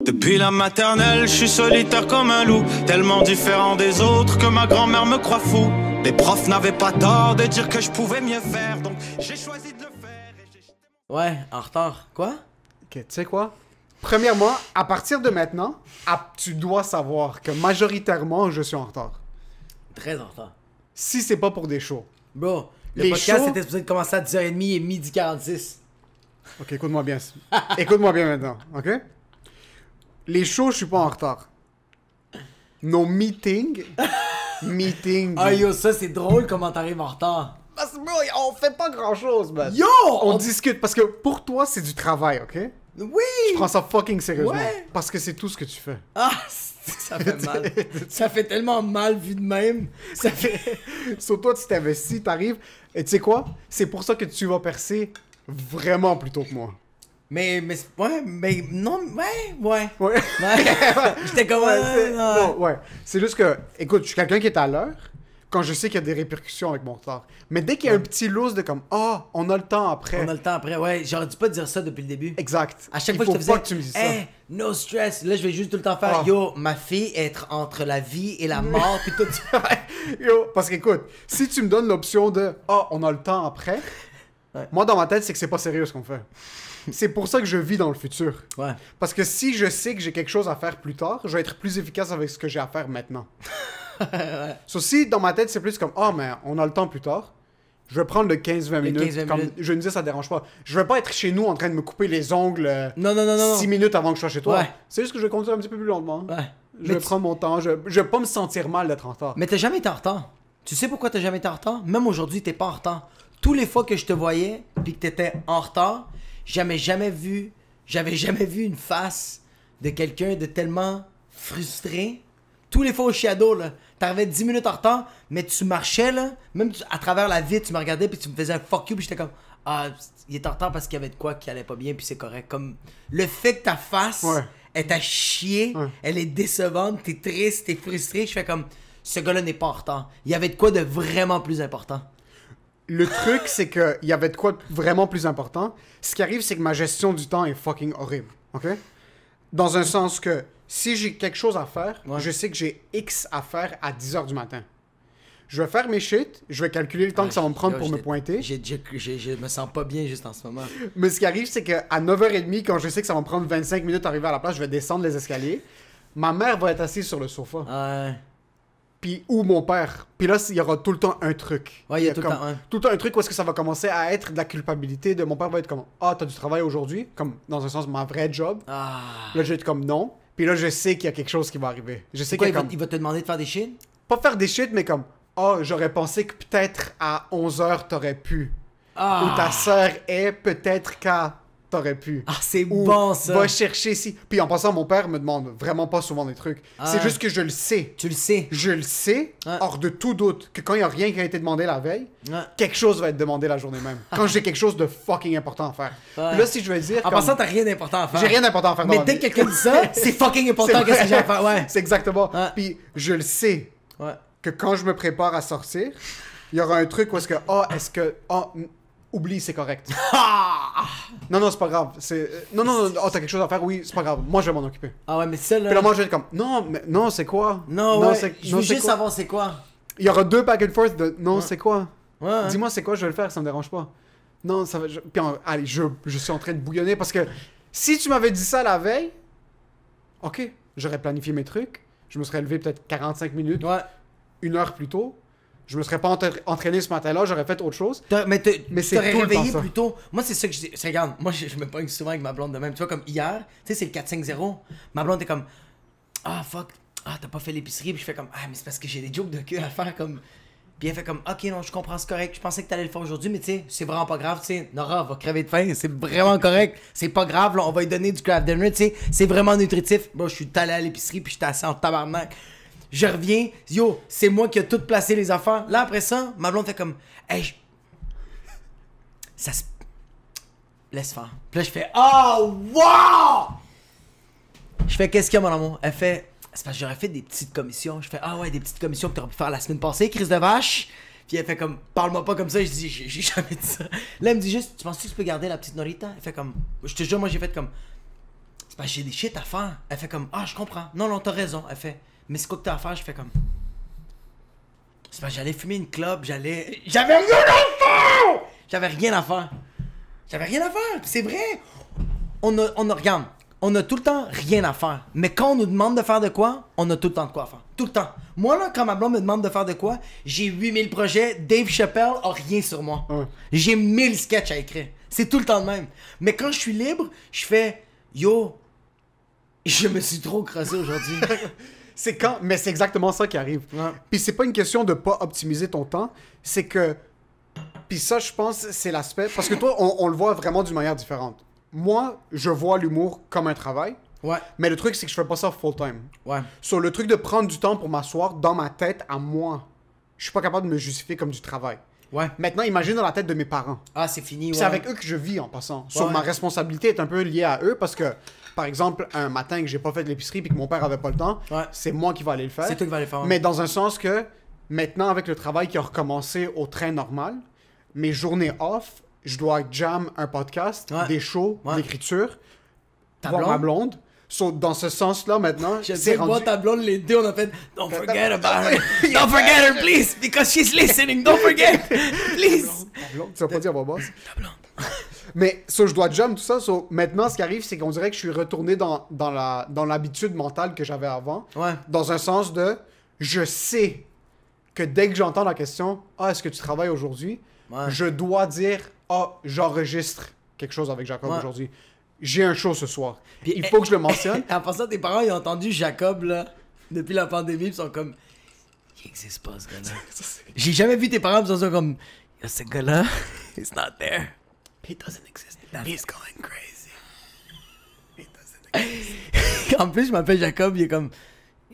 Depuis la maternelle, je suis solitaire comme un loup, tellement différent des autres que ma grand-mère me croit fou. Les profs n'avaient pas tort de dire que je pouvais mieux faire, donc j'ai choisi de le faire. Ouais, en retard. Quoi? Ok, tu sais quoi? Premièrement, à partir de maintenant, tu dois savoir que majoritairement, je suis en retard. Très en retard. Si c'est pas pour des shows. Bro, le Les podcast shows- était supposé commencer à 10h30 et midi 46. Ok, écoute-moi bien. Écoute-moi bien maintenant, ok? Les shows, je suis pas en retard. Nos meetings... Ah yo, ça c'est drôle comment t'arrives en retard. Parce que, bro, on fait pas grand-chose, man. Yo! On discute, parce que pour toi, c'est du travail, ok? Oui! Je prends ça fucking sérieusement. Ouais. Parce que c'est tout ce que tu fais. Ah, ça fait mal. Ça fait tellement mal vu de même. Ça fait... Sur toi, tu t'investis, t'arrives, et tu sais quoi? C'est pour ça que tu vas percer vraiment plus tôt que moi. mais, non, ouais. Ouais. J'étais comme... Non, ouais. C'est juste que, écoute, je suis quelqu'un qui est à l'heure quand je sais qu'il y a des répercussions avec mon retard. Mais dès qu'il y a un petit loose de comme, on a le temps après. On a le temps après, ouais. J'aurais dû pas dire ça depuis le début. Exact. À chaque Il fois faut que je te pas faisais, que tu me dises hey, no stress. Là, je vais juste tout le temps faire, Ah. yo, ma fille être entre la vie et la mort, puis tout ça. ça. Yo, parce qu'écoute, si tu me donnes l'option de, on a le temps après, Ouais. moi, dans ma tête, c'est que c'est pas sérieux ce qu'on fait. C'est pour ça que je vis dans le futur. Ouais. Parce que si je sais que j'ai quelque chose à faire plus tard, je vais être plus efficace avec ce que j'ai à faire maintenant. Sauf si dans ma tête, c'est plus comme, mais on a le temps plus tard. Je vais prendre le 15-20 minutes. 15-20 Comme minutes. je me dis, ça dérange pas. Je vais pas être chez nous en train de me couper les ongles Non. 6 minutes avant que je sois chez toi. Ouais. C'est juste que je vais conduire un petit peu plus lentement. Ouais. Je Mais vais prendre mon temps. Je vais pas me sentir mal d'être en retard. Mais t'as jamais été en retard. Tu sais pourquoi t'as jamais été en retard? Même aujourd'hui, t'es pas en retard. Tous les fois que je te voyais, puis que t'étais en retard, j'avais jamais vu une face de quelqu'un de tellement frustré. Tous les fois au Shadow, là, t'arrivais 10 minutes en retard, mais tu marchais, là, même à travers la vitre, tu me regardais, puis tu me faisais un fuck you, puis j'étais comme, il est en retard parce qu'il y avait de quoi qui allait pas bien, puis c'est correct. Comme, le fait que ta face Ouais. est à chier, Ouais. elle est décevante, t'es triste, t'es frustré, je fais comme, ce gars-là n'est pas en retard. Il y avait de quoi de vraiment plus important. Le truc, c'est qu'il y avait de quoi de vraiment plus important. Ce qui arrive, c'est que ma gestion du temps est fucking horrible. OK? Dans un sens que si j'ai quelque chose à faire, Ouais. je sais que j'ai X à faire à 10h du matin. Je vais faire mes shit, je vais calculer le temps que ça va me prendre Yo, pour me pointer. Je me sens pas bien juste en ce moment. Mais ce qui arrive, c'est qu'à 9h30, quand je sais que ça va me prendre 25 minutes d'arriver à la place, je vais descendre les escaliers. Ma mère va être assise sur le sofa. Puis, ou mon père. Puis là, il y aura tout le temps un truc. Ouais, il y a tout le comme- temps un. Tout le temps un truc où est-ce que ça va commencer à être de la culpabilité. De mon père va être comme, t'as du travail aujourd'hui? Comme, dans un sens, ma vraie job. Là, je vais être comme, non. Puis là, je sais qu'il y a quelque chose qui va arriver. Je sais Quoi, qu'il y a comme... il va te demander de faire des shit? Pas faire des shit, mais comme, j'aurais pensé que peut-être à 11h, t'aurais pu. Ou ta sœur est peut-être qu'à... T'aurais pu. C'est Ou bon ça. va chercher ici. Puis en passant, mon père me demande vraiment pas souvent des trucs. C'est juste que je le sais. Tu le sais. Je le sais, Ouais. hors de tout doute, que quand il n'y a rien qui a été demandé la veille, Ouais. quelque chose va être demandé la journée même. Quand j'ai quelque chose de fucking important à faire. Ouais. Puis là, si je veux dire. En comme, passant, t'as rien d'important à faire. j'ai rien d'important à faire dans Mais la dès vie. que quelqu'un dit ça, c'est fucking important, C'est qu'est-ce que vrai. j'ai à faire. Ouais. C'est exactement. Ouais. Puis je le sais Ouais. que quand je me prépare à sortir, il y aura un truc où est-ce que. Oublie, c'est correct. Non, c'est pas grave. Non, t'as quelque chose à faire, oui, c'est pas grave. Moi, je vais m'en occuper. Ah ouais, mais ça là. Puis là, moi, je vais être comme, non, c'est quoi? Non, ouais. Je veux c'est juste quoi? savoir c'est quoi. Il y aura 2 back and forth de, non, c'est quoi? Ouais. Dis-moi c'est quoi, je vais le faire, ça me dérange pas. Non, ça va. Puis allez, je suis en train de bouillonner parce que si tu m'avais dit ça la veille, ok, j'aurais planifié mes trucs, je me serais levé peut-être 45 minutes, Ouais. 1 heure plus tôt, je me serais pas entraîné ce matin-là, j'aurais fait autre chose. Mais c'est t'aurais tout le réveillé temps ça. plus tôt. Moi, c'est ça que je dis. Regarde, moi, je me pogne souvent avec ma blonde de même. Tu vois, comme hier, tu sais, c'est le 4-5-0. Ma blonde est comme, fuck, t'as pas fait l'épicerie. Puis je fais comme, mais c'est parce que j'ai des jokes de queue à faire. Comme... Puis elle fait comme, ok, non, je comprends, c'est correct. Je pensais que t'allais le faire aujourd'hui, mais tu sais, c'est vraiment pas grave. Tu sais, Nora va crever de faim. C'est vraiment correct. C'est pas grave, là, on va lui donner du craft dinner. Tu sais, c'est vraiment nutritif. Bon, je suis allé à l'épicerie, puis j'étais assis en tabarnak. Je reviens, yo, c'est moi qui ai tout placé les affaires. Là, après ça, ma blonde fait comme, ça se. Laisse faire. Puis là, je fais, wow! Je fais, qu'est-ce qu'il y a, mon amour? Elle fait, c'est parce que j'aurais fait des petites commissions. Je fais, des petites commissions que t'aurais pu faire la semaine passée, crise de vache. Puis elle fait comme, parle-moi pas comme ça. Je dis, j'ai jamais dit ça. Là, elle me dit juste, tu penses que tu peux garder la petite Norita? Elle fait comme, je te jure, moi, j'ai fait comme, c'est parce que j'ai des shit à faire. Elle fait comme, ah, je comprends. Non, non, t'as raison. Elle fait, mais c'est quoi que t'as à faire? Je fais comme, c'est parce que j'allais fumer une clope, j'avais rien à faire! J'avais rien à faire. J'avais rien à faire. C'est vrai. Regarde, on a tout le temps rien à faire. Mais quand on nous demande de faire de quoi, on a tout le temps de quoi faire. Tout le temps. Moi, là, quand ma blonde me demande de faire de quoi, j'ai 8000 projets. Dave Chappelle a rien sur moi. Ouais. J'ai 1000 sketchs à écrire. C'est tout le temps le même. Mais quand je suis libre, je fais, yo, je me suis trop crossé aujourd'hui. Mais c'est exactement ça qui arrive. Ouais. Puis c'est pas une question de pas optimiser ton temps, c'est que... Puis ça, je pense, c'est l'aspect... Parce que toi, on le voit vraiment d'une manière différente. Moi, je vois l'humour comme un travail, Ouais. mais le truc, c'est que je fais pas ça full-time. Ouais. Sur le truc de prendre du temps pour m'asseoir dans ma tête, à moi, je suis pas capable de me justifier comme du travail. Ouais. Maintenant, imagine dans la tête de mes parents. Ah, c'est fini, Puis ouais. c'est avec eux que je vis en passant. Sur Ouais. ma responsabilité est un peu liée à eux parce que, par exemple, un matin que j'ai pas fait de l'épicerie puis que mon père avait pas le temps, Ouais. c'est moi qui vais aller le faire. C'est toi qui vas aller faire. Ouais. Mais dans un sens que, maintenant, avec le travail qui a recommencé au train normal, mes journées off, je dois jam un podcast, Ouais. des shows, Ouais. d'écriture, Ta voir ma blonde? blonde. So, dans ce sens-là, maintenant, Je c'est sais que moi, rendu... ta blonde, les deux, on a fait Don't forget about her. Don't forget her, please, because she's listening. Don't forget. Please. Ta blonde, tu vas pas dire mon boss. Ta blonde. Mais ça, je dois jam tout ça. So, maintenant, ce qui arrive, c'est qu'on dirait que je suis retourné dans l'habitude mentale que j'avais avant. Ouais. Dans un sens de, je sais que dès que j'entends la question, « Ah, est-ce que tu travailles aujourd'hui? Ouais. Je dois dire, « Ah, j'enregistre quelque chose avec Jacob Ouais. aujourd'hui. J'ai un show ce soir. Puis, Il faut que je le mentionne. En passant, tes parents, ils ont entendu Jacob, là, depuis la pandémie, ils sont comme, il existe pas, ce gars-là. J'ai jamais vu tes parents, ils sont comme, Yo, ce gars-là, he's not there. He doesn't exist. He's going crazy. He doesn't exist. En plus, je m'appelle Jacob, il est comme,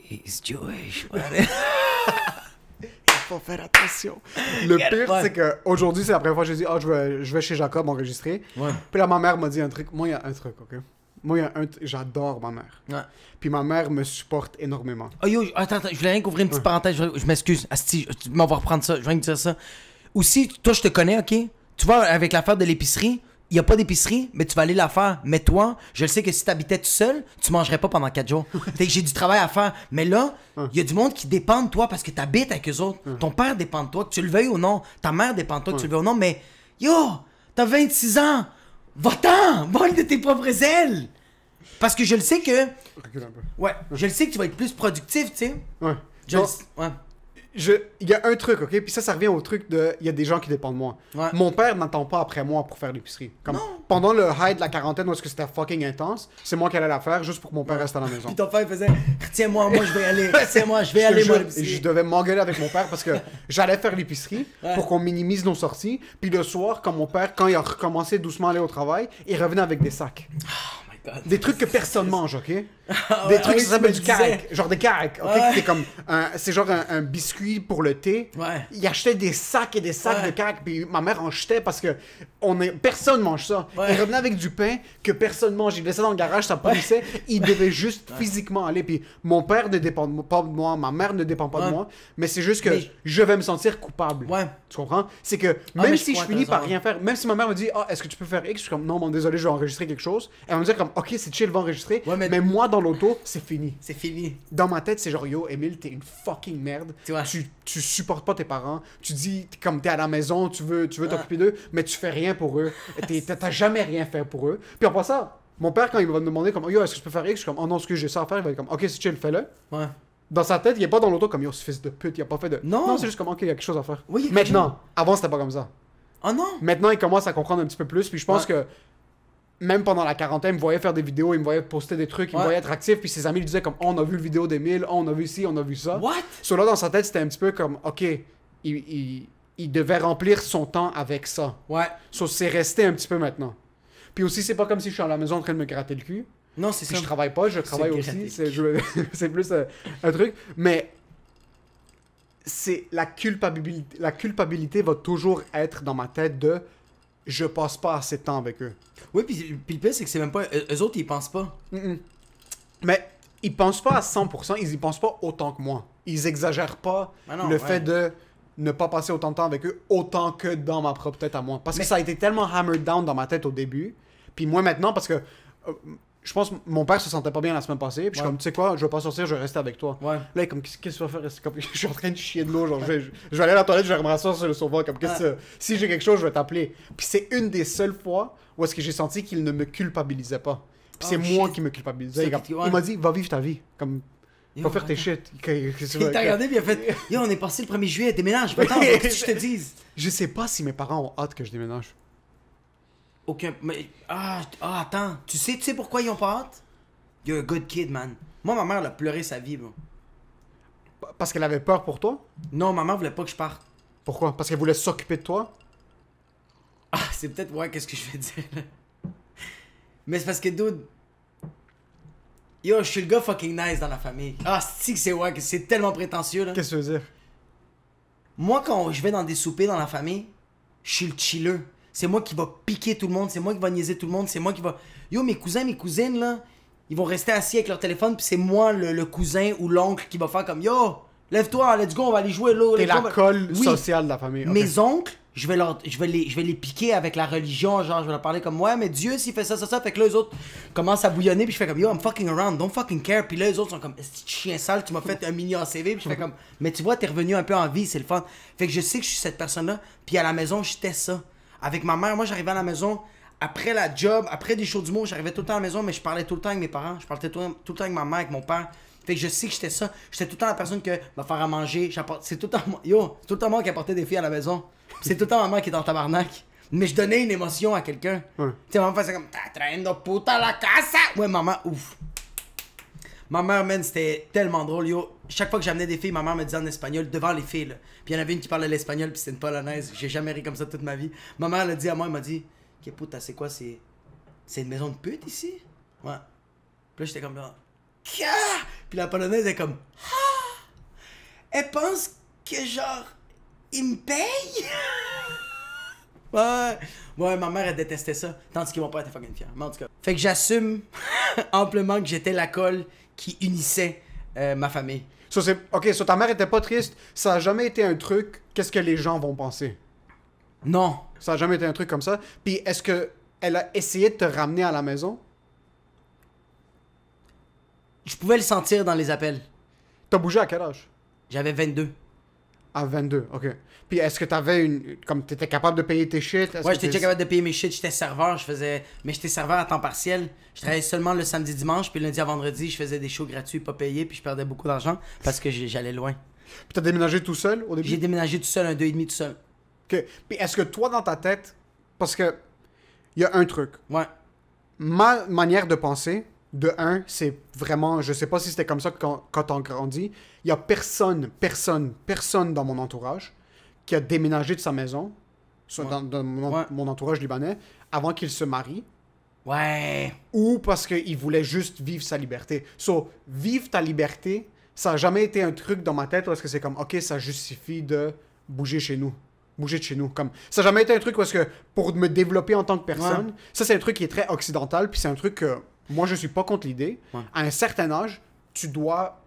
he's Jewish. Il faut faire attention. Le pire, Ouais. c'est qu'aujourd'hui, c'est la première fois que j'ai dit, « Ah, je vais chez Jacob enregistrer. Ouais. Puis là, ma mère m'a dit un truc. Moi, il y a un truc, OK? Moi, il y a j'adore ma mère. Ouais. Puis ma mère me supporte énormément. Oh yo, attends, je voulais rien qu'ouvrir une petite parenthèse, je m'excuse. Asti, tu m'en vas reprendre ça, je viens de dire ça. Aussi, toi, je te connais, ok? Tu vois, avec l'affaire de l'épicerie, il n'y a pas d'épicerie, mais tu vas aller la faire. Mais toi, je le sais que si tu habitais tout seul, tu mangerais pas pendant 4 jours. J'ai du travail à faire. Mais là, il y a du monde qui dépend de toi parce que tu habites avec eux autres. Ton père dépend de toi, que tu le veuilles ou non. Ta mère dépend de toi, que tu le veuilles ou non. Mais yo, t'as 26 ans. Va-t'en! Vole de tes propres ailes! Parce que je le sais que. Recule un peu. Ouais, je le sais que tu vas être plus productif, tu sais. Ouais. Je Donc, le- Ouais. il y a un truc, OK? Puis ça revient au truc de... Il y a des gens qui dépendent de moi. Ouais. Mon père n'attend pas après moi pour faire l'épicerie. Comme pendant le high de la quarantaine, où est-ce que c'était fucking intense, c'est moi qui allais la faire juste pour que mon père reste à la maison. Puis ton père il faisait retiens-moi, moi je vais aller. Retiens-moi, je vais aller moi. à Et l'épicerie. je devais m'engueuler avec mon père parce que j'allais faire l'épicerie pour qu'on minimise nos sorties. Puis le soir, quand mon père, quand il a recommencé doucement à aller au travail, il revenait avec des sacs. Oh my god. Des trucs que personne mange, OK? Ah Des ouais, trucs ah qui oui, s'appellent tu du me disais. carac. Genre des caracs, OK? Ouais. C'est comme c'est genre un biscuit pour le thé. Ouais. Il achetait des sacs et des sacs Ouais. de carac. Puis ma mère en jetait parce que personne mange ça. Ouais. Il revenait avec du pain que personne mange. Il laissait dans le garage, ça pourrissait. Il devait juste physiquement aller. Puis mon père ne dépend pas de moi. Ma mère ne dépend pas Ouais. de moi. Mais c'est juste que Mais- je vais me sentir coupable. Ouais. Tu comprends? C'est que Ah, même mais je si je crois, finis t'as par raison. rien faire, même si ma mère me dit, ah, est-ce que tu peux faire X? Je suis comme, non, bon, désolé, je vais enregistrer quelque chose. Elle va me dire comme, ok, c'est chill, va enregistrer. Ouais, mais- mais moi, dans l'auto, c'est fini. C'est fini. Dans ma tête, c'est genre, yo, Emile, t'es une fucking merde. Tu vois. Tu supportes pas tes parents. Tu dis, comme t'es à la maison, tu veux t'occuper d'eux, mais tu fais rien pour eux. T'as jamais rien fait pour eux. Puis en passant, mon père, quand il va me demander, comme, yo, est-ce que je peux faire X? Je suis comme, oh non, ce que j'ai ça à faire, il va être comme, ok, c'est chill, fais-le. Ouais. Dans sa tête, il est pas dans l'auto comme, yo, ce fils de pute, il a pas fait de. Non. c'est juste comme, ok, il y a quelque chose à faire. Oui, il y a quelque Maintenant, avant, c'était pas comme ça. Oh non. Maintenant, il commence à comprendre un petit peu plus. Puis je pense que même pendant la quarantaine, il me voyait faire des vidéos, il me voyait poster des trucs, il me Ouais. voyait être actif. Puis ses amis lui disaient comme, oh, on a vu le vidéo d'Emile, oh, on a vu ci, on a vu ça. What? So là, dans sa tête, c'était un petit peu comme, ok, il devait remplir son temps avec ça. Ouais. So c'est resté un petit peu maintenant. Puis aussi, c'est pas comme si je suis à la maison en train de me gratter le cul. Non, c'est Puis ça. je travaille pas, je travaille gratter aussi. le C'est plus un truc. Mais c'est la culpabilité. La culpabilité va toujours être dans ma tête de je passe pas assez de temps avec eux. Oui, puis le pire, c'est que c'est même pas. Eux autres, ils pensent pas. Mais ils pensent pas à 100%, ils y pensent pas autant que moi. Ils exagèrent pas Ah non, le ouais. fait de ne pas passer autant de temps avec eux autant que dans ma propre tête à moi. Parce Mais- que ça a été tellement hammered down dans ma tête au début. Puis moi maintenant, parce que je pense que mon père se sentait pas bien la semaine passée. Puis je suis Ouais. comme, tu sais quoi, je vais pas sortir, je vais rester avec toi. Ouais. Là, il est comme, qu'est-ce que tu vas faire? C'est comme, je suis en train de chier de l'eau. Genre, je vais aller à la toilette, je vais me rasseoir sur le sofa. Comme, si j'ai quelque chose, je vais t'appeler. Puis c'est une des seules fois où est-ce que j'ai senti qu'il ne me culpabilisait pas. Puis c'est Oh, moi shit. qui me culpabilisais. Ça, Comme, ouais. il m'a dit, va vivre ta vie. Comme, Yo, va faire tes attends. shit. Il t'a regardé, puis il a fait Yo, on est passé le 1er juillet, déménage, pas tant, qu'est-ce que je te dise? Je sais pas si mes parents ont hâte que je déménage. Aucun. Mais. Attends. Tu sais pourquoi ils ont pas hâte? You're a good kid, man. Moi, ma mère, elle a pleuré sa vie, bro. Parce qu'elle avait peur pour toi? Non, ma mère voulait pas que je parte. Pourquoi? Parce qu'elle voulait s'occuper de toi? Ah, c'est peut-être, ouais, qu'est-ce que je vais dire, là. Mais c'est parce que, dude. Yo, je suis le gars fucking nice dans la famille. Ah, c'est ouais, que c'est tellement prétentieux, là. Qu'est-ce que tu veux dire? Moi, quand je vais dans des soupers dans la famille, je suis le chilleux. C'est moi qui va piquer tout le monde, c'est moi qui va niaiser tout le monde, c'est moi qui va... Yo, mes cousins, mes cousines, là, ils vont rester assis avec leur téléphone, puis c'est moi, le cousin ou l'oncle qui va faire comme Yo, lève-toi, let's go, on va aller jouer là. T'es let's go. la colle Oui. sociale de la famille. ok. Mes oncles, je vais les piquer avec la religion, genre, je vais leur parler comme ouais, mais Dieu, s'il fait ça, fait que là, eux autres commencent à bouillonner, puis je fais comme yo, I'm fucking around, don't fucking care, puis là, eux autres sont comme, est-ce que chien sale, tu m'as fait un mini ACV, puis je fais comme, mais tu vois, t'es revenu un peu en vie, c'est le fun. Fait que je sais que je suis cette personne-là, puis à la maison, j'étais ça. Avec ma mère, moi, j'arrivais à la maison, après la job, après des shows d'humour, j'arrivais tout le temps à la maison, mais je parlais tout le temps avec mes parents, je parlais tout le temps avec ma mère, avec mon père. Fait que je sais que j'étais ça. J'étais tout le temps la personne que va faire à manger. C'est tout le temps moi. Yo, c'est tout le temps moi qui apportait des filles à la maison. Puis c'est tout le temps ma mère qui est en tabarnak. Mais je donnais une émotion à quelqu'un. Ouais. Tu sais, maman faisait comme t'as traîné puta à la casa. Ouais, maman, ouf. Ma mère, man, c'était tellement drôle, yo. Chaque fois que j'amenais des filles, ma mère me disait en espagnol devant les filles, là. Puis il y en avait une qui parlait l'espagnol, puis c'était une polonaise. J'ai jamais ri comme ça toute ma vie. Ma mère, elle a dit à moi, elle m'a dit que puta, c'est quoi, c'est une maison de pute ici? Ouais. Puis là, j'étais comme là. Quoi? Puis la polonaise est comme ah! Elle pense que genre il me paye? Ouais, ma mère elle détestait ça, tandis que mon père était fucking fier. Mais en tout cas, fait que j'assume amplement que j'étais la colle qui unissait ma famille. Ok, ta mère était pas triste. Ça a jamais été un truc, qu'est-ce que les gens vont penser? Non. Ça a jamais été un truc comme ça. Puis est-ce que elle a essayé de te ramener à la maison? Je pouvais le sentir dans les appels. T'as bougé à quel âge? J'avais 22. À 22, ok. Puis est-ce que t'avais une... Comme t'étais capable de payer tes shit? Ouais, j'étais déjà capable de payer mes shit, j'étais serveur, mais j'étais serveur à temps partiel. Je travaillais seulement le samedi, dimanche, puis lundi à vendredi, je faisais des shows gratuits, pas payés, puis je perdais beaucoup d'argent parce que j'allais loin. Puis t'as déménagé tout seul au début? J'ai déménagé tout seul, un 2,5 tout seul. Ok. Puis est-ce que toi, dans ta tête... Parce que... Il y a un truc. Ouais. Ma manière de penser, de un, c'est vraiment... Je sais pas si c'était comme ça quand on grandit. Il y a personne dans mon entourage qui a déménagé de sa maison, Ouais. dans Ouais. mon entourage libanais, avant qu'il se marie, Ouais. ou parce qu'il voulait juste vivre sa liberté. So, vivre ta liberté, ça n'a jamais été un truc dans ma tête où est-ce que c'est comme, ok, ça justifie de bouger chez nous. Bouger de chez nous. Comme, ça n'a jamais été un truc où est-ce que, pour me développer en tant que personne, Ouais. ça c'est un truc qui est très occidental, puis c'est un truc que moi je suis pas contre l'idée. Ouais. À un certain âge, tu dois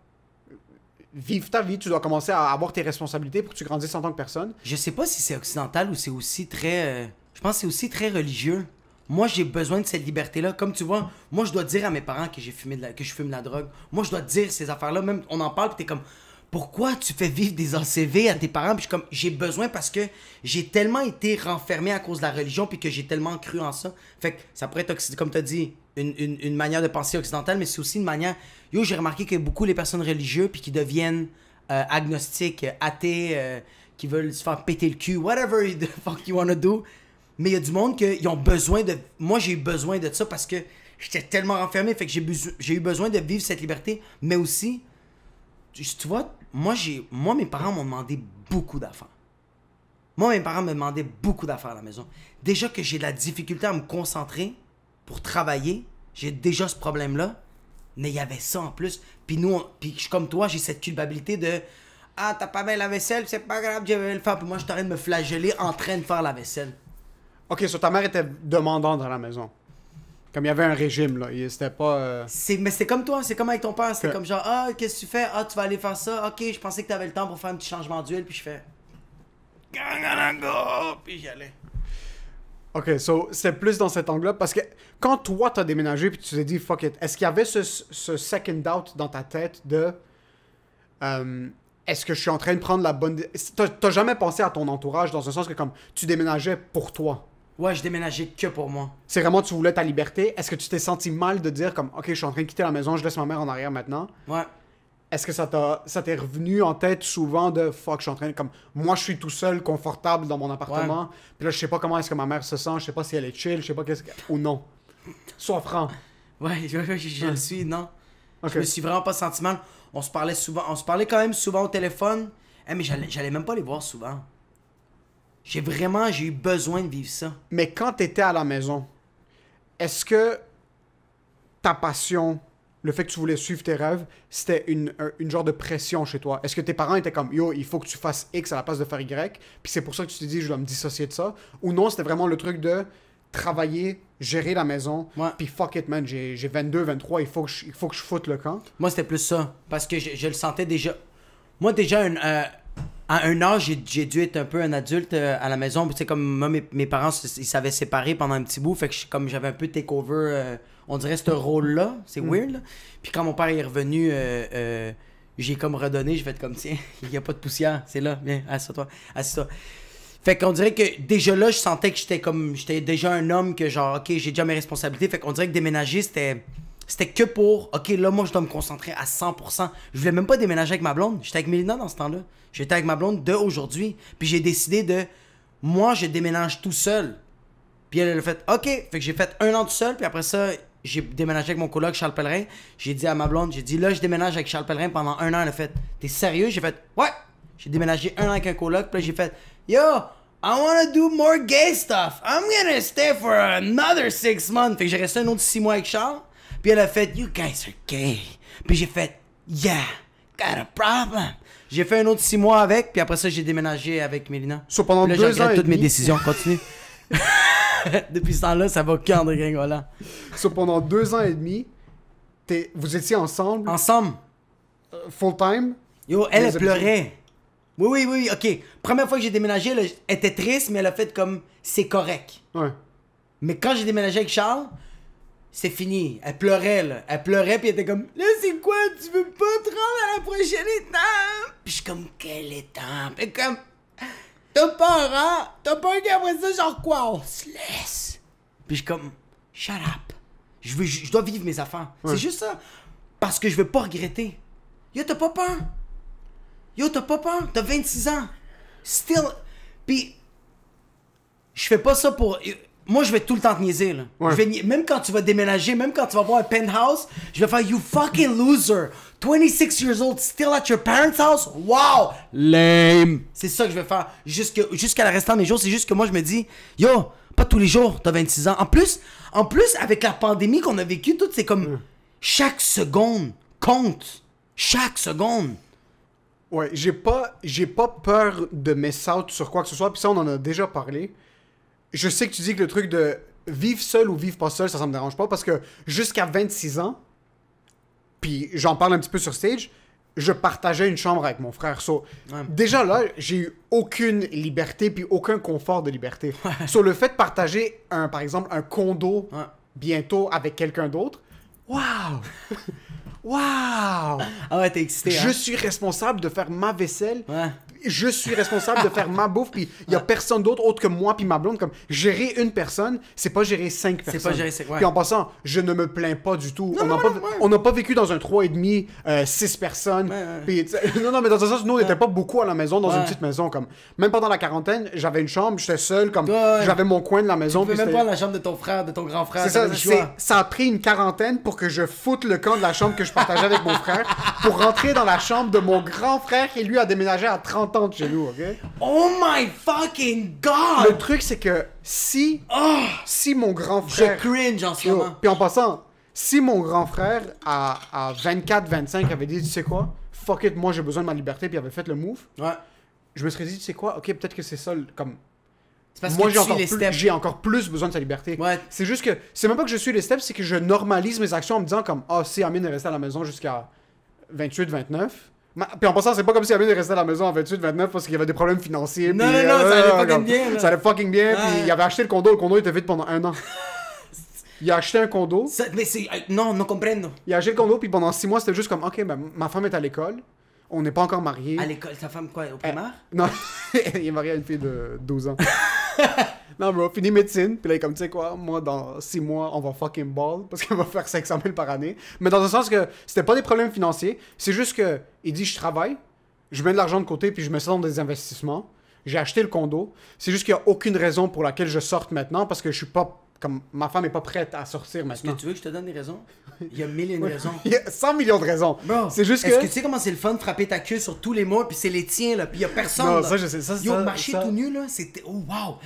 vivre ta vie, tu dois commencer à avoir tes responsabilités pour que tu grandisses en tant que personne. Je sais pas si c'est occidental ou c'est aussi très. Je pense que c'est aussi très religieux. Moi, j'ai besoin de cette liberté-là. Comme tu vois, moi, je dois dire à mes parents que je fume de la drogue. Moi, je dois dire ces affaires-là. Même, on en parle, puis t'es comme, pourquoi tu fais vivre des ACV à tes parents? Puis je suis comme, j'ai besoin parce que j'ai tellement été renfermé à cause de la religion, puis que j'ai tellement cru en ça. Fait que ça pourrait être, comme t'as dit, une manière de penser occidentale, mais c'est aussi une manière. Yo, j'ai remarqué que beaucoup les personnes religieuses, puis qui deviennent agnostiques, athées, qui veulent se faire péter le cul, whatever the fuck you wanna do. Mais il y a du monde qui ont besoin de... Moi, j'ai eu besoin de ça parce que j'étais tellement renfermé. Fait que j'ai eu besoin de vivre cette liberté. Mais aussi, tu vois, moi, mes parents m'ont demandé beaucoup d'affaires. Moi, mes parents me demandaient beaucoup d'affaires à la maison. Déjà que j'ai de la difficulté à me concentrer pour travailler, j'ai déjà ce problème-là. Mais il y avait ça en plus. Puis puis je suis comme toi, j'ai cette culpabilité de... Ah, t'as pas bien la vaisselle, c'est pas grave, je vais le faire. Puis moi, je suis en train de me flageller en train de faire la vaisselle. Ok, ta mère était demandante à la maison. Comme il y avait un régime, là. C'était pas... Mais c'est comme toi, c'est comme avec ton père. C'était Que- comme genre, ah, qu'est-ce que tu fais? Ah, tu vas aller faire ça. Ok, je pensais que t'avais le temps pour faire un petit changement d'huile. Puis je fais. Puis j'y allais. Ok, c'est plus dans cet angle-là, parce que quand toi, t'as déménagé, puis tu t'es dit, fuck it, est-ce qu'il y avait ce second doubt dans ta tête de... est-ce que je suis en train de prendre la bonne... T'as jamais pensé à ton entourage dans un sens que comme tu déménageais pour toi? Ouais, je déménageais que pour moi. C'est vraiment, tu voulais ta liberté. Est-ce que tu t'es senti mal de dire comme, ok, je suis en train de quitter la maison, je laisse ma mère en arrière maintenant? Ouais. Est-ce que ça t'est revenu en tête souvent de, fuck, je suis en train de, comme, moi je suis tout seul, confortable dans mon appartement, puis là je sais pas comment est-ce que ma mère se sent, je sais pas si elle est chill, je sais pas qu'est-ce que... Ou non. Sois franc. Ouais, je le suis, non. Ok. Je me suis vraiment pas senti mal. On se parlait quand même souvent au téléphone. Mais j'allais même pas les voir souvent. J'ai eu besoin de vivre ça. Mais quand t'étais à la maison, est-ce que ta passion, le fait que tu voulais suivre tes rêves, c'était une genre de pression chez toi? Est-ce que tes parents étaient comme, yo, il faut que tu fasses X à la place de faire Y, puis c'est pour ça que tu t'es dit, je dois me dissocier de ça? Ou non, c'était vraiment le truc de travailler, gérer la maison, puis fuck it, man, j'ai 22, 23, il faut que je foute le camp? Moi, c'était plus ça. Parce que je le sentais déjà. Moi, déjà, à un âge, j'ai dû être un peu un adulte à la maison. Tu sais, comme moi, mes parents, ils s'avaient séparés pendant un petit bout. Fait que comme j'avais un peu take-over, on dirait, ce rôle-là. C'est weird, là. Puis quand mon père est revenu, j'ai comme redonné. J'ai fait comme, tiens, il n'y a pas de poussière. C'est là, viens, assis-toi. Fait qu'on dirait que déjà là, je sentais que j'étais déjà un homme que genre, ok, j'ai déjà mes responsabilités. Fait qu'on dirait que déménager, c'était que pour, ok, là, moi, je dois me concentrer à 100%. Je voulais même pas déménager avec ma blonde. J'étais avec Mélina dans ce temps-là. J'étais avec ma blonde d'aujourd'hui. Puis j'ai décidé de, moi, je déménage tout seul. Puis elle a fait, ok. Fait que j'ai fait 1 an tout seul. Puis après ça, j'ai déménagé avec mon coloc Charles Pellerin. J'ai dit à ma blonde, là, je déménage avec Charles Pellerin pendant 1 an. Elle a fait, t'es sérieux? J'ai fait, ouais. J'ai déménagé 1 an avec un coloc. Puis là, j'ai fait, yo, I wanna do more gay stuff. I'm gonna stay for another 6 months. Fait que j'ai resté un autre 6 mois avec Charles. Puis elle a fait, you guys are gay. Puis j'ai fait, yeah, got a problem. J'ai fait un autre 6 mois avec, puis après ça, j'ai déménagé avec Mélina. So, pendant puis là, 2 ans je regrette et toutes mes demi- décisions. Continue. Depuis ce temps-là, ça va qu'en dégringolant. So, pendant 2 ans et demi, vous étiez ensemble, Ensemble. full-time? Yo, elle Les pleurait. Oui, ok. Première fois que j'ai déménagé, elle était triste, mais elle a fait comme, c'est correct. Ouais. Mais quand j'ai déménagé avec Charles, c'est fini. Elle pleurait, là. Elle pleurait, puis elle était comme, là, c'est quoi? Tu veux pas te rendre à la prochaine étape? Puis je suis comme, quelle étape? Et comme, t'as peur, hein? T'as peur qu'après ça, genre quoi? On se laisse. Puis je suis comme, shut up. Je dois vivre mes affaires. Ouais. C'est juste ça. Parce que je veux pas regretter. Yo, t'as pas peur? T'as 26 ans. Still. Puis, je fais pas ça pour... Moi, je vais tout le temps te niaiser, là. Ouais. Même quand tu vas déménager, même quand tu vas voir un penthouse, je vais faire, you fucking loser. 26 years old, still at your parents' house? Wow! Lame! C'est ça que je vais faire jusqu'à la restant de mes jours. C'est juste que moi, je me dis, yo, pas tous les jours, t'as 26 ans. En plus, avec la pandémie qu'on a vécue, tout, c'est comme, chaque seconde compte. Chaque seconde. Ouais, j'ai pas peur de miss out sur quoi que ce soit, puis ça, on en a déjà parlé. Je sais que tu dis que le truc de vivre seul ou vivre pas seul, ça me dérange pas, parce que jusqu'à 26 ans, puis j'en parle un petit peu sur stage, je partageais une chambre avec mon frère. So, déjà là, j'ai eu aucune liberté, puis aucun confort de liberté. Sur le fait de partager, par exemple, un condo bientôt avec quelqu'un d'autre, waouh! Waouh! Ah ouais, t'es excité, hein? Je suis responsable de faire ma vaisselle. Ouais. Je suis responsable de faire ma bouffe, puis il y a personne d'autre autre que moi puis ma blonde. Comme gérer une personne, c'est pas gérer 5 personnes. C'est pas gérer 5, ouais. Puis en passant, je ne me plains pas du tout. Non, On n'a pas vécu dans un 3,5, 6 personnes. Puis, non, mais dans un sens, nous, on n'était pas beaucoup à la maison, dans une petite maison. Comme même pendant la quarantaine, j'avais une chambre, j'étais seul, comme j'avais mon coin de la maison. Tu peux puis même c'était- prendre la chambre de ton frère, de ton grand frère. C'est ça, t'avais le choix. ça a pris une quarantaine pour que je foute le camp de la chambre que je partageais avec mon frère pour rentrer dans la chambre de mon grand frère qui lui a déménagé à 30 ans de chez nous, ok? Oh my fucking god! Le truc, c'est que si mon grand Je frère... cringe en ce Yo, moment. puis en passant, si mon grand frère à 24-25 avait dit, tu sais quoi, fuck it, moi j'ai besoin de ma liberté, puis avait fait le move, Ouais. je me serais dit, tu sais quoi, ok, peut-être que c'est ça, comme... C'est parce Moi, que tu suis les steps. j'ai encore plus besoin de sa liberté. Ouais. C'est juste que, c'est même pas que je suis les steps, c'est que je normalise mes actions en me disant comme, si Amine est resté à la maison jusqu'à 28-29. Puis en passant, c'est pas comme si Amine est resté à la maison à 28-29 parce qu'il y avait des problèmes financiers. Non, puis, non, ça allait fucking comme, bien, là. Ça allait fucking bien, Ouais. puis il avait acheté le condo était vide pendant 1 an. Il a acheté un condo. Mais c'est... Non, non comprendo. Il a acheté le condo, puis pendant 6 mois, c'était juste comme, OK, ben, ma femme est à l'école. On n'est pas encore mariés. À l'école, ta femme quoi, au primaire? Non, il est marié à une fille de 12 ans. Non, bro, fini médecine. Puis là, il est comme, tu sais quoi, moi, dans 6 mois, on va fucking ball. Parce qu'on va faire 500 000 par année. Mais dans le sens que c'était pas des problèmes financiers. C'est juste que, il dit, je travaille, je mets de l'argent de côté, puis je mets ça dans des investissements. J'ai acheté le condo. C'est juste qu'il n'y a aucune raison pour laquelle je sorte maintenant. Parce que je suis pas. Comme ma femme est pas prête à sortir Est-ce maintenant. que tu veux que je te donne des raisons? Il y a mille et une raisons. Il y a 100 millions de raisons. Bro, c'est juste est-ce que. que tu sais comment c'est le fun de frapper ta queue sur tous les mots, puis c'est les tiens, là, puis il y a personne. Non, là. ça, je sais. Ça, Yo, ça, marcher ça- tout nu, là, c'était. Oh, wow!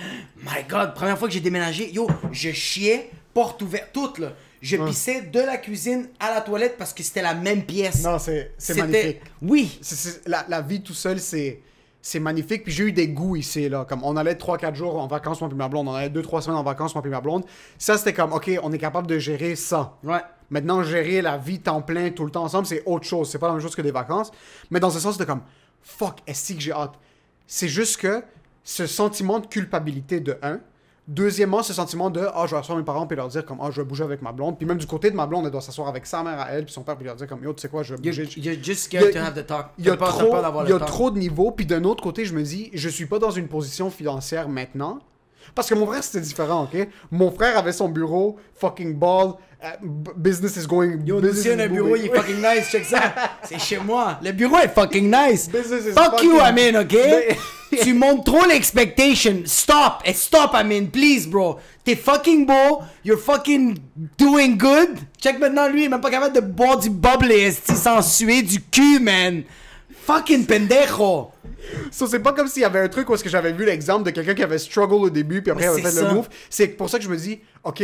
My God, première fois que j'ai déménagé, yo, je chiais, porte ouverte, toute, là. Je pissais de la cuisine à la toilette parce que c'était la même pièce. Non, c'est C'était- magnifique. Oui. La vie tout seul, c'est magnifique. Puis j'ai eu des goûts ici, là. Comme on allait 3-4 jours en vacances, moi puis ma blonde. On allait 2-3 semaines en vacances, moi puis ma blonde. Ça, c'était comme, OK, on est capable de gérer ça. Ouais. Maintenant, gérer la vie temps plein tout le temps ensemble, c'est autre chose. C'est pas la même chose que des vacances. Mais dans ce sens, c'était comme, fuck, est-ce que j'ai hâte? C'est juste que ce sentiment de culpabilité de un. Deuxièmement, ce sentiment de je vais asseoir mes parents puis leur dire comme je vais bouger avec ma blonde. Puis même du côté de ma blonde, elle doit s'asseoir avec sa mère à elle puis son père puis leur dire comme yo, tu sais quoi, je vais bouger. You're just scared to have the talk. Il y a T'as trop, peur d'avoir il y a le talk. trop de niveaux. Puis d'un autre côté, je me dis, je suis pas dans une position financière maintenant. Parce que mon frère, c'était différent, ok? Mon frère avait son bureau, fucking ball, business is going... Yo, nous business aussi, on is a un bureau, moving. il est fucking nice, check ça. C'est chez moi. Le bureau est fucking nice. Business is Fuck you, fucking- Amin, ok? Mais- Tu montes trop l'expectation. Stop. Et stop, Amin, please, bro. T'es fucking beau. You're fucking doing good. Check maintenant, lui, il est même pas capable de boire du bubbly, esti, sans suer du cul, man. Fucking pendejo. So, c'est pas comme s'il y avait un truc où est-ce que j'avais vu l'exemple de quelqu'un qui avait struggle au début, puis après Mais il avait fait c'est le ça. move. C'est pour ça que je me dis, OK,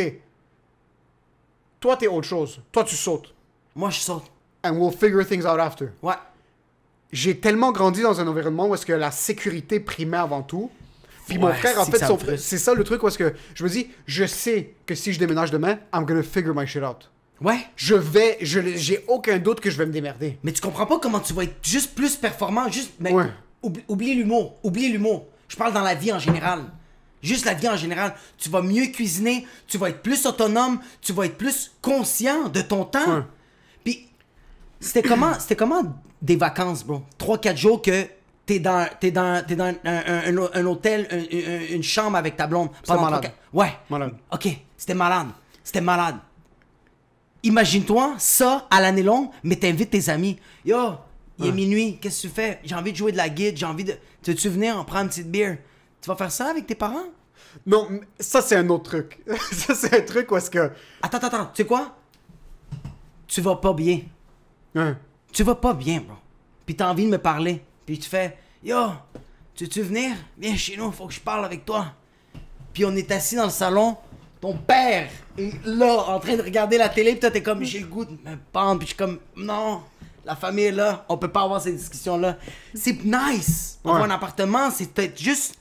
toi, t'es autre chose. Toi, tu sautes. Moi, je saute. And we'll figure things out after. Ouais. J'ai tellement grandi dans un environnement où est-ce que la sécurité primait avant tout. Puis mon Ouais, frère, en c'est fait, que ça son me frustre. c'est ça le truc où est-ce que je me dis, je sais que si je déménage demain, I'm gonna figure my shit out. Ouais. J'ai aucun doute que je vais me démerder. Mais tu comprends pas comment tu vas être juste plus performant, juste... Mais Ouais. oublie l'humour, oublie l'humour. Je parle dans la vie en général. Juste la vie en général. Tu vas mieux cuisiner, tu vas être plus autonome, tu vas être plus conscient de ton temps. Ouais. Puis, c'était comment des vacances, bro? 3-4 jours que t'es dans un hôtel, une chambre avec ta blonde. pendant malade. 3-4 Ouais. Malade. Ok, c'était malade. C'était malade. Imagine-toi ça à l'année longue, mais t'invites tes amis. Yo, il est minuit, qu'est-ce que tu fais? J'ai envie de jouer de la guide, j'ai envie de... Tu veux-tu venir, on prend une petite bière? Tu vas faire ça avec tes parents? Non, ça c'est un autre truc. Ça c'est un truc où est-ce que... Attends, tu sais quoi? Tu vas pas bien. Hein. Tu vas pas bien, bro. Puis t'as envie de me parler. Puis tu fais, yo, tu veux-tu venir? Viens chez nous, faut que je parle avec toi. Puis on est assis dans le salon, ton père est là, en train de regarder la télé, puis toi t'es comme, j'ai le goût de me pendre, puis je suis comme, non, la famille est là, on peut pas avoir ces discussions-là. C'est nice. Avoir Ouais. un appartement, c'est peut-être juste...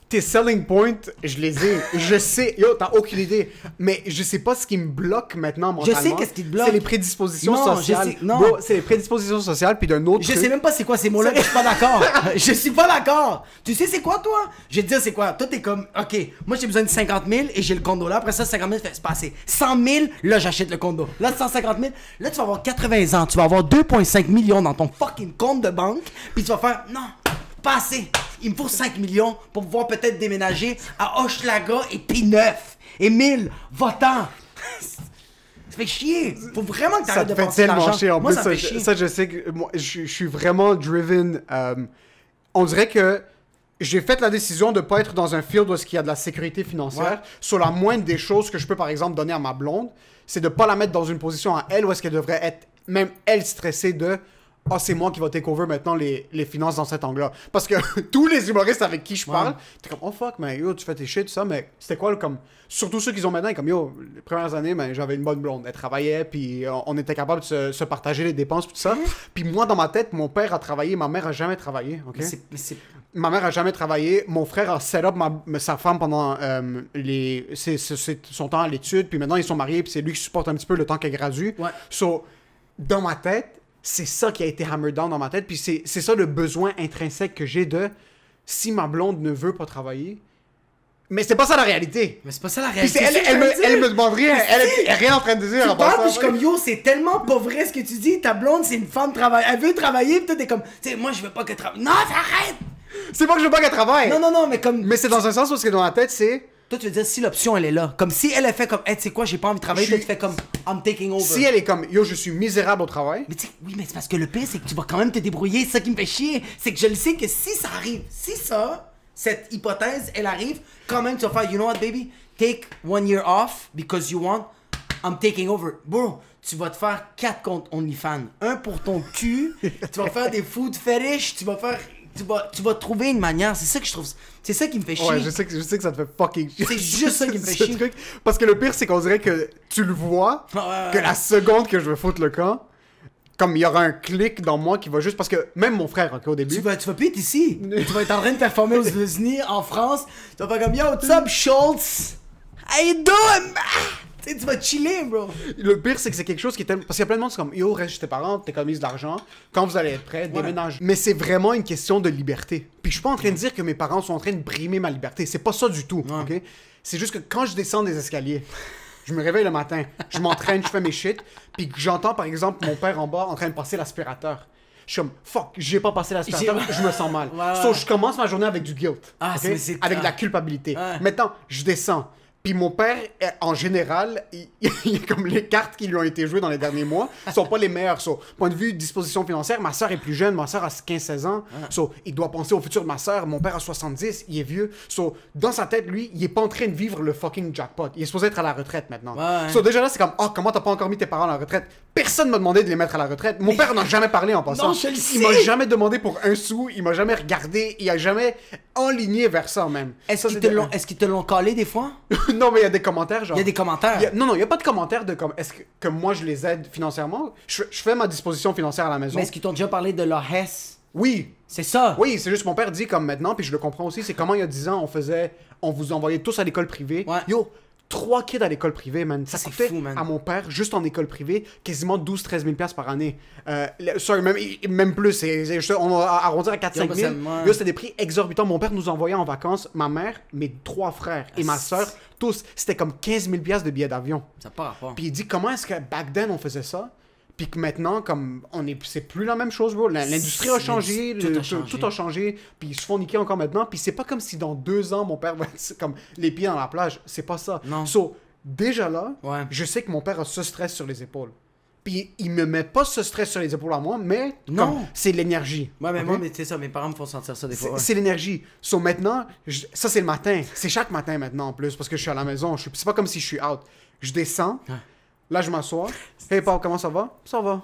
Tes selling points, je les ai. Je sais. Yo, t'as aucune idée. Mais je sais pas ce qui me bloque maintenant mentalement. sais qu'est-ce qui te bloque. C'est les prédispositions Non, je sociales. sais- non. Bro, c'est les prédispositions sociales, puis d'un autre Je truc. sais même pas c'est quoi ces mots-là, mais je suis pas d'accord. Je suis pas d'accord. Tu sais c'est quoi, toi? Je vais te dire c'est quoi. Toi, t'es comme, OK, moi j'ai besoin de 50 000 et j'ai le condo là. Après ça, 50 000, c'est passé. 100 000, là, j'achète le condo. Là, 150 000, là, tu vas avoir 80 ans. Tu vas avoir 2,5 millions dans ton fucking compte de banque. Puis tu vas faire, non, pas assez. Il me faut 5 millions pour pouvoir peut-être déménager à Hochelaga et P9. Émile, va-t'en. Ça fait chier. Faut vraiment que Ça t'arrêtes te de fait penser tellement l'argent. chier. En Moi, plus, ça me fait chier. ça, je sais que moi, je suis vraiment driven. On dirait que j'ai fait la décision de pas être dans un field où il y a de la sécurité financière. Ouais. Sur la moindre des choses que je peux, par exemple, donner à ma blonde, c'est de pas la mettre dans une position à elle où est-ce qu'elle devrait être, même elle, stressée de c'est moi qui va take over maintenant les finances dans cet angle-là. Parce que tous les humoristes avec qui je parle, t'es comme, oh fuck, mais yo, tu fais tes shit, tout ça, mais c'était quoi, comme, surtout ceux qui ont maintenant, comme, yo, les premières années, ben, j'avais une bonne blonde, elle travaillait, puis on était capable de se partager les dépenses, tout ça. Puis moi, dans ma tête, mon père a travaillé, ma mère a jamais travaillé, ok? Mais c'est- Ma mère a jamais travaillé. Mon frère a set up sa femme pendant son temps à l'étude. Puis maintenant, ils sont mariés. Puis c'est lui qui supporte un petit peu le temps qu'elle gradue. Ouais. So, dans ma tête, c'est ça qui a été hammered down dans ma tête. Puis c'est ça le besoin intrinsèque que j'ai de si ma blonde ne veut pas travailler, Mais c'est pas ça la réalité. Mais c'est pas ça la Puis réalité. elle me demande rien. Elle est rien en train de dire. Tu en parles, passant. puis je suis comme, yo, c'est tellement pas vrai ce que tu dis. Ta blonde, c'est une femme travaille. Elle veut travailler, puis toi, t'es comme, tu sais, moi, je veux pas qu'elle travaille. Non, arrête! C'est pas que je veux pas qu'elle travaille. Non, mais comme. Mais c'est dans un sens parce que dans la tête, c'est... Toi, tu veux dire, si l'option, elle est là. Comme si elle a fait comme, hey, tu sais quoi, j'ai pas envie de travailler, Je toi, tu fais comme, I'm taking over. Si elle est comme, yo, je suis misérable au travail. Mais tu sais, oui, mais c'est parce que le pire, c'est que tu vas quand même te débrouiller. C'est ça qui me fait chier. C'est que je le sais que si ça arrive, si ça, cette hypothèse, elle arrive, quand même, tu vas faire, you know what, baby? Take 1 year off because you want, I'm taking over. Bro, tu vas te faire 4 comptes OnlyFans. Un pour ton cul, tu vas faire des food fetish, tu vas faire... Tu vas trouver une manière, c'est ça que je trouve. C'est ça qui me fait chier. Ouais, je sais que ça te fait fucking chier. C'est juste ça qui me fait Ce chier. truc. Parce que le pire, c'est qu'on dirait que tu le vois, Ouais. que la seconde que je vais foutre le camp, comme il y aura un clic dans moi qui va juste. Parce que même mon frère, ok, au début. Tu vas plus être ici. Tu vas être en train de performer aux États-Unis, en France. Tu vas faire comme, yo, what's up, Schultz? How you doing? Tu sais, tu vas chiller, bro. Le pire, c'est que c'est quelque chose qui est tellement. Parce qu'il y a plein de monde qui sont comme, yo, reste chez tes parents, t'économises de l'argent. Quand vous allez être prêt, déménage. Mais c'est vraiment une question de liberté. Puis je suis pas en train de dire que mes parents sont en train de brimer ma liberté. C'est pas ça du tout, ok? C'est juste que quand je descends des escaliers, je me réveille le matin, je m'entraîne, je fais mes shit, puis que j'entends par exemple mon père en bas en train de passer l'aspirateur. Je suis comme, fuck, j'ai pas passé l'aspirateur, je me sens mal. Ouais. So, je commence ma journée avec du guilt. Ah, ok? c'est- Avec de la culpabilité. Ouais. Maintenant, je descends. Puis mon père, en général, il comme les cartes qui lui ont été jouées dans les derniers mois sont pas les meilleures. So, point de vue disposition financière, ma soeur est plus jeune, ma soeur a 15-16 ans. So, il doit penser au futur de ma soeur. Mon père a 70, il est vieux. So, dans sa tête, lui, il est pas en train de vivre le fucking jackpot. Il est supposé être à la retraite maintenant. Ouais. So, déjà là, c'est comme, oh, comment t'as pas encore mis tes parents à la retraite? Personne m'a demandé de les mettre à la retraite. Mon père n'en a jamais parlé en passant. Non, je le Il sais. m'a jamais demandé pour un sou, il m'a jamais regardé, il a jamais enligné vers ça même. Est-ce Ça, qu'ils c'est est qu'ils te l'ont collé des fois? Non, mais il y a des commentaires, genre. Il y a des commentaires. Non, il n'y a pas de commentaires de comme est-ce que moi je les aide financièrement. Je fais ma disposition financière à la maison. Mais est-ce qu'ils t'ont déjà parlé de leur Hess? Oui. C'est ça. Oui, c'est juste mon père dit comme maintenant, puis je le comprends aussi, c'est comment il y a 10 ans, on vous envoyait tous à l'école privée. Ouais. Yo, 3 kids à l'école privée, man. Ça C'est coûtait fou, man. à mon père, juste en école privée, quasiment 12-13 000 par année. Sorry, même plus. On va arrondir à 4-5 000. Yo, bah, Yo, c'était des prix exorbitants. Mon père nous envoyait en vacances, ma mère, mes 3 frères et ma soeur, tous. C'était comme 15 000 de billets d'avion. Ça n'a pas rapport. Puis il dit comment est-ce que back then on faisait ça, puis que maintenant comme c'est plus la même chose, bro. L'industrie a changé, tout a changé, puis ils se font niquer encore maintenant, puis c'est pas comme si dans 2 ans mon père va être comme les pieds dans la plage, c'est pas ça. Non. So, déjà là, Ouais. je sais que mon père a ce stress sur les épaules. Puis il me met pas ce stress sur les épaules à moi, mais Non. comme, c'est l'énergie. Ouais, mais ok? moi, mais c'est ça, mes parents me font sentir ça des fois. ouais. C'est l'énergie. So maintenant, ça c'est le matin. C'est chaque matin maintenant en plus, parce que je suis à la maison. C'est pas comme si je suis out. Je descends, Ouais. là je m'assois. Hey Paul, comment ça va? Ça va.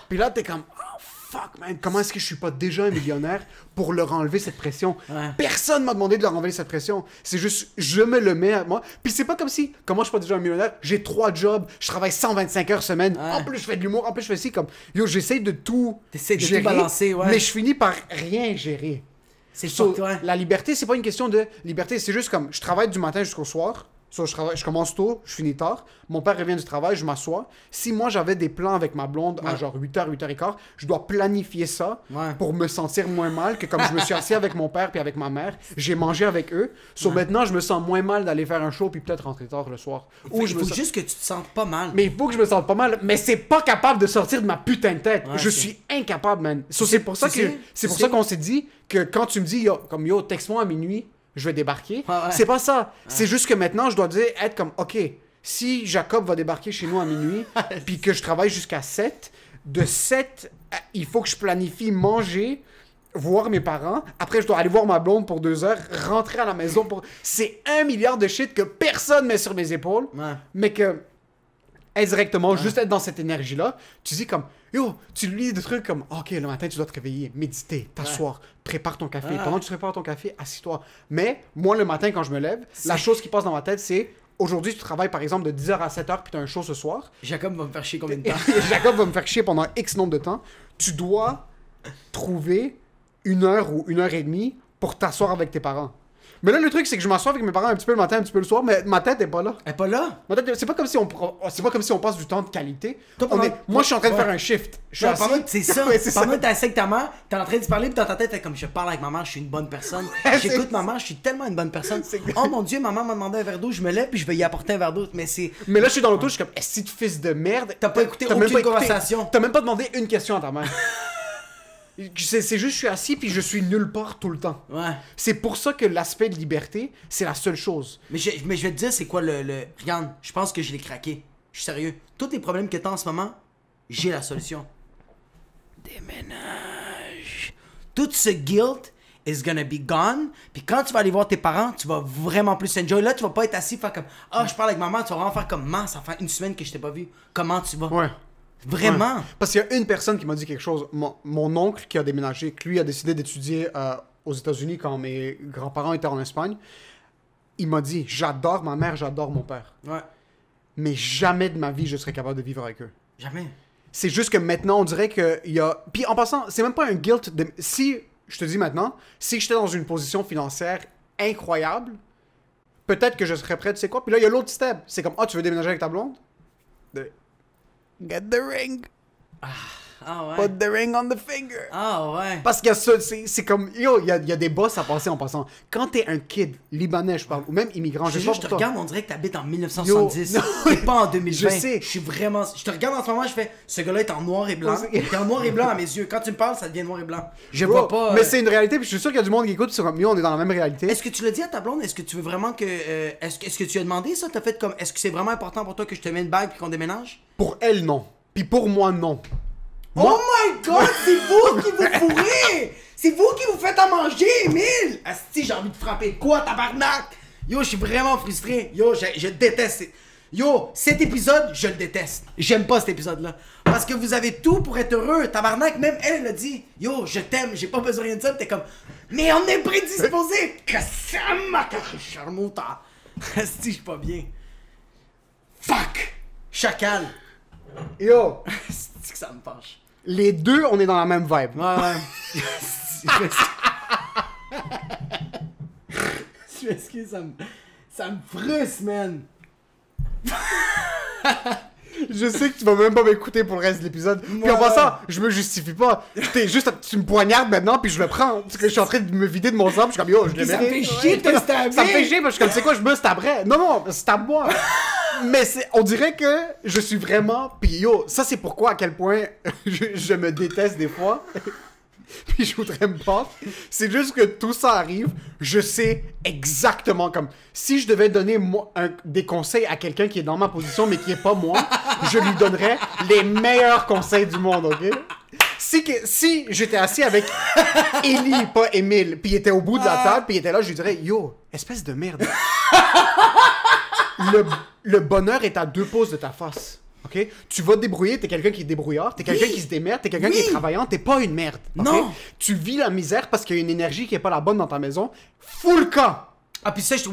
Puis là t'es comme, oh fuck man, comment est-ce que je suis pas déjà un millionnaire pour leur enlever cette pression? Ouais. Personne m'a demandé de leur enlever cette pression. C'est juste, je me le mets à moi. Puis c'est pas comme si, comment je suis pas déjà un millionnaire? J'ai 3 jobs, je travaille 125 heures semaine. Ouais. En plus je fais de l'humour, en plus je fais ci comme, yo j'essaye de tout T'essaies de tout gérer, balancer, ouais. mais je finis par rien gérer. C'est So, fuck, ouais. la liberté, c'est pas une question de liberté, c'est juste comme je travaille du matin jusqu'au soir. So, je commence tôt, je finis tard. Mon père revient du travail, je m'assois. Si moi j'avais des plans avec ma blonde à Ouais. genre 8h, 8h15, je dois planifier ça Ouais. pour me sentir moins mal que comme je me suis assis avec mon père puis avec ma mère, j'ai mangé avec eux. So maintenant, je me sens moins mal d'aller faire un show puis peut-être rentrer tard le soir. Ou Il je me faut sens- juste que tu te sentes pas mal. Mais il faut que je me sente pas mal, mais c'est pas capable de sortir de ma putain de tête. Ouais, je c'est- suis incapable, man. So, Tu c'est sais- pour ça tu que sais- c'est tu pour sais- ça qu'on s'est dit que quand tu me dis yo, texte-moi à minuit, je vais débarquer. Ouais, ouais. C'est pas ça. C'est juste que maintenant je dois dire être comme OK, si Jacob va débarquer chez nous à minuit puis que je travaille jusqu'à 7, de 7 il faut que je planifie manger, voir mes parents. Après, je dois aller voir ma blonde pour 2 heures, rentrer à la maison pour. C'est 1 milliard de shit que personne met sur mes épaules, Ouais. mais que indirectement, juste être dans cette énergie-là, tu dis comme, yo, tu lis des trucs comme, ok, le matin, tu dois te réveiller, méditer, t'asseoir, prépare ton café. Ouais. Pendant que tu prépares ton café, assis-toi. Mais, moi, le matin, quand je me lève, la chose qui passe dans ma tête, c'est, aujourd'hui, tu travailles, par exemple, de 10h à 7h, puis tu as un show ce soir. Jacob va me faire chier combien de temps? Et Jacob va me faire chier pendant X nombre de temps. Tu dois trouver 1 heure ou 1 heure et demie pour t'asseoir avec tes parents. Mais là, le truc, c'est que je m'assois avec mes parents un petit peu le matin, un petit peu le soir, mais ma tête est pas là. Elle est pas là. Ma tête, c'est pas comme si on passe du temps de qualité. Toi, pendant- Moi, je suis en train de Ouais. faire un shift. Je suis Ouais, assis. pendant que c'est ça. Ouais, c'est Pendant ça. que t'es assis avec ta mère, t'es en train de se parler, puis dans ta tête, t'es comme je parle avec ma mère, je suis une bonne personne. Ouais, J'écoute c'est- ma mère, je suis tellement une bonne personne. C'est- Oh mon dieu, maman m'a demandé un verre d'eau, je me lève, puis je vais y apporter un verre d'eau. Mais c'est. Mais là, je suis dans l'auto, je suis comme, est-ce que fils de merde? T'as pas écouté même aucune pas écouté- conversation. T'as même pas demandé une question à ta mère. C'est juste, je suis assis, puis je suis nulle part tout le temps. Ouais. C'est pour ça que l'aspect de liberté, c'est la seule chose. Mais je vais te dire, c'est quoi le. Regarde, je pense que je l'ai craqué. Je suis sérieux. Tous les problèmes que t'as en ce moment, j'ai la solution. Déménage. Tout ce guilt is gonna be gone. Puis quand tu vas aller voir tes parents, tu vas vraiment plus enjoy. Là, tu vas pas être assis faire comme ah, je parle avec maman. Tu vas vraiment faire comme man, ça fait une semaine que je t'ai pas vu. Comment tu vas? Ouais. Vraiment? Ouais. Parce qu'il y a une personne qui m'a dit quelque chose. Mon oncle qui a déménagé, que lui a décidé d'étudier aux États-Unis quand mes grands-parents étaient en Espagne, il m'a dit, j'adore ma mère, j'adore mon père. Ouais. Mais jamais de ma vie je serais capable de vivre avec eux. Jamais. C'est juste que maintenant, on dirait qu'il y a... Puis en passant, c'est même pas un guilt de... Si, je te dis maintenant, si j'étais dans une position financière incroyable, peut-être que je serais prêt, tu sais quoi. Puis là, il y a l'autre step. C'est comme, ah, tu veux déménager avec ta blonde? Get the ring. Ah ouais. Put the ring on the finger. Ah ouais. Parce qu'il y a ça, c'est comme, yo, il y a des boss à passer en passant. Quand t'es un kid libanais, je parle, ou même immigrant, Je sais te pas jure, je te pour toi. regarde, on dirait que t'habites en 1970. Yo, non. T'es pas en 2020. Je sais. Je suis vraiment. Je te regarde en ce moment, je fais. Ce gars-là est en noir et blanc. Ouais, T'es en noir et blanc à mes yeux. Quand tu me parles, ça devient noir et blanc. Je Bro, vois pas. Mais c'est une réalité, puis je suis sûr qu'il y a du monde qui écoute sur comme, yo, on est dans la même réalité. Est-ce que tu l'as dit à ta blonde? Est-ce que tu veux vraiment que. Est-ce que tu as demandé ça? T'as fait comme. Est-ce que c'est vraiment important pour toi que je te mette une bague puis qu'on déménage? Pour elle, non. Puis pour moi, non. Oh my god, c'est vous qui vous fourrez! C'est vous qui vous faites à manger, Emile! Asti, j'ai envie de frapper quoi, tabarnak? Yo, je suis vraiment frustré. Yo, je déteste. Yo, cet épisode, je le déteste. J'aime pas cet épisode-là. Parce que vous avez tout pour être heureux. Tabarnak, même elle a dit, yo, je t'aime, j'ai pas besoin de rien de ça. T'es comme, mais on est prédisposé. Que ça m'a charmouta. Asti, je suis pas bien. Fuck! Chacal. Yo, Asti que ça me fâche. les deux, on est dans la même vibe. Ouais, ouais. Je m'excuse, ça me frustre, man. Je sais que tu vas même pas m'écouter pour le reste de l'épisode. Puis en Ouais. passant, je me justifie pas. T'es juste, tu me poignardes maintenant, puis je le prends. Parce que je suis en train de me vider de mon sang, puis je suis comme, yo, je le Ça me mérite. fait chier de te stabber. Ça me fait chier, parce que je suis comme, c'est quoi, je me stabberais. Non, non, stab moi. Mais on dirait que je suis vraiment. Puis yo, ça c'est pourquoi à quel point je me déteste des fois. Puis je voudrais me battre. C'est juste que tout ça arrive, je sais exactement comme. Si je devais donner des conseils à quelqu'un qui est dans ma position mais qui est pas moi, je lui donnerais les meilleurs conseils du monde, ok? Si j'étais assis avec Ellie, pas Émile, puis il était au bout de la table, puis il était là, je lui dirais, yo, espèce de merde. Le bonheur est à 2 pouces de ta face. Ok? Tu vas te débrouiller, t'es quelqu'un qui est débrouillard, t'es quelqu'un qui se démerde, t'es quelqu'un qui est travaillant, t'es pas une merde. Ok? Non. Tu vis la misère parce qu'il y a une énergie qui est pas la bonne dans ta maison. Fous le camp! Ah, puis ça, je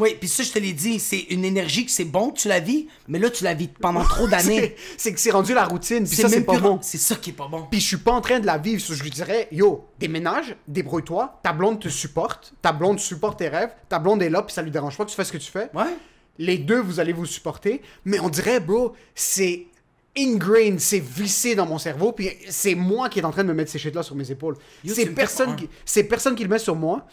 te l'ai dit, c'est une énergie que c'est bon que tu la vis, mais là, tu la vis pendant trop d'années. C'est que c'est rendu la routine, puis ça même c'est pas plus bon. C'est ça qui est pas bon. Puis je suis pas en train de la vivre. Je lui dirais, yo, déménage, débrouille-toi, ta blonde te supporte, ta blonde supporte tes rêves, ta blonde est là, puis ça lui dérange pas que tu fais ce que tu fais. Ouais. Les deux, vous allez vous supporter. Mais on dirait, bro, c'est ingrained, c'est vissé dans mon cerveau. Puis c'est moi qui est en train de me mettre ces shit-là sur mes épaules. Yo, C'est tu me fais personne, pas, c'est personne qui le met sur moi.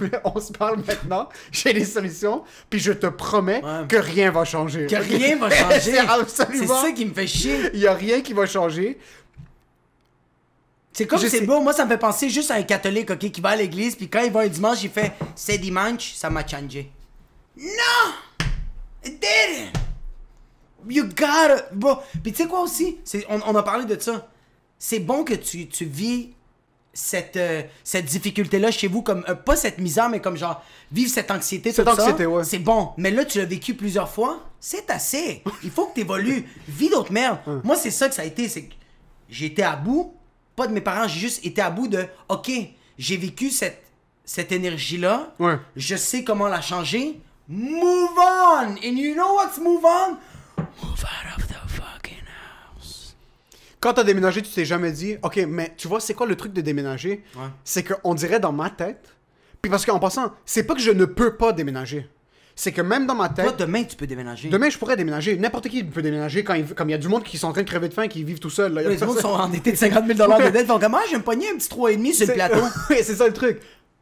Mais on se parle maintenant. J'ai des solutions. Puis je te promets Ouais. que rien va changer. Que rien va changer. C'est absolument... C'est ça qui me fait chier. Il y a rien qui va changer. C'est comme Je c'est sais. beau, moi ça me fait penser juste à un catholique, ok, qui va à l'église, puis quand il va un dimanche, il fait c'est dimanche, ça m'a changé. Non! It didn't! You gotta. Bro. Puis tu sais quoi aussi? On a parlé de ça. C'est bon que tu vis cette difficulté-là chez vous, comme pas cette misère, mais comme genre vivre cette anxiété, Cette tout ça. anxiété, ouais. C'est bon. Mais là, tu l'as vécu plusieurs fois. C'est assez. Il faut que tu évolues. Vis d'autres merdes. Moi, c'est ça que ça a été. C'est que j'ai été à bout. Pas de mes parents, j'ai juste été à bout de OK, j'ai vécu cette énergie-là. Ouais. Je sais comment la changer. Move on! And you know what's move on? Move out of the fucking house. Quand t'as déménagé, tu t'es jamais dit, ok, mais tu vois, c'est quoi le truc de déménager? Ouais. C'est qu'on dirait dans ma tête, Puis parce qu'en passant, c'est pas que je ne peux pas déménager. C'est que même dans ma tête... Toi, demain, tu peux déménager. Demain, je pourrais déménager. N'importe qui peut déménager comme il y a du monde qui sont en train de crever de faim et qui vivent tout seuls. Là. Les gens sont endettés de 50 000 de dette. Ils font comme, je vais me pogner un petit 3,5 sur le plateau. Oui, c'est ça le truc.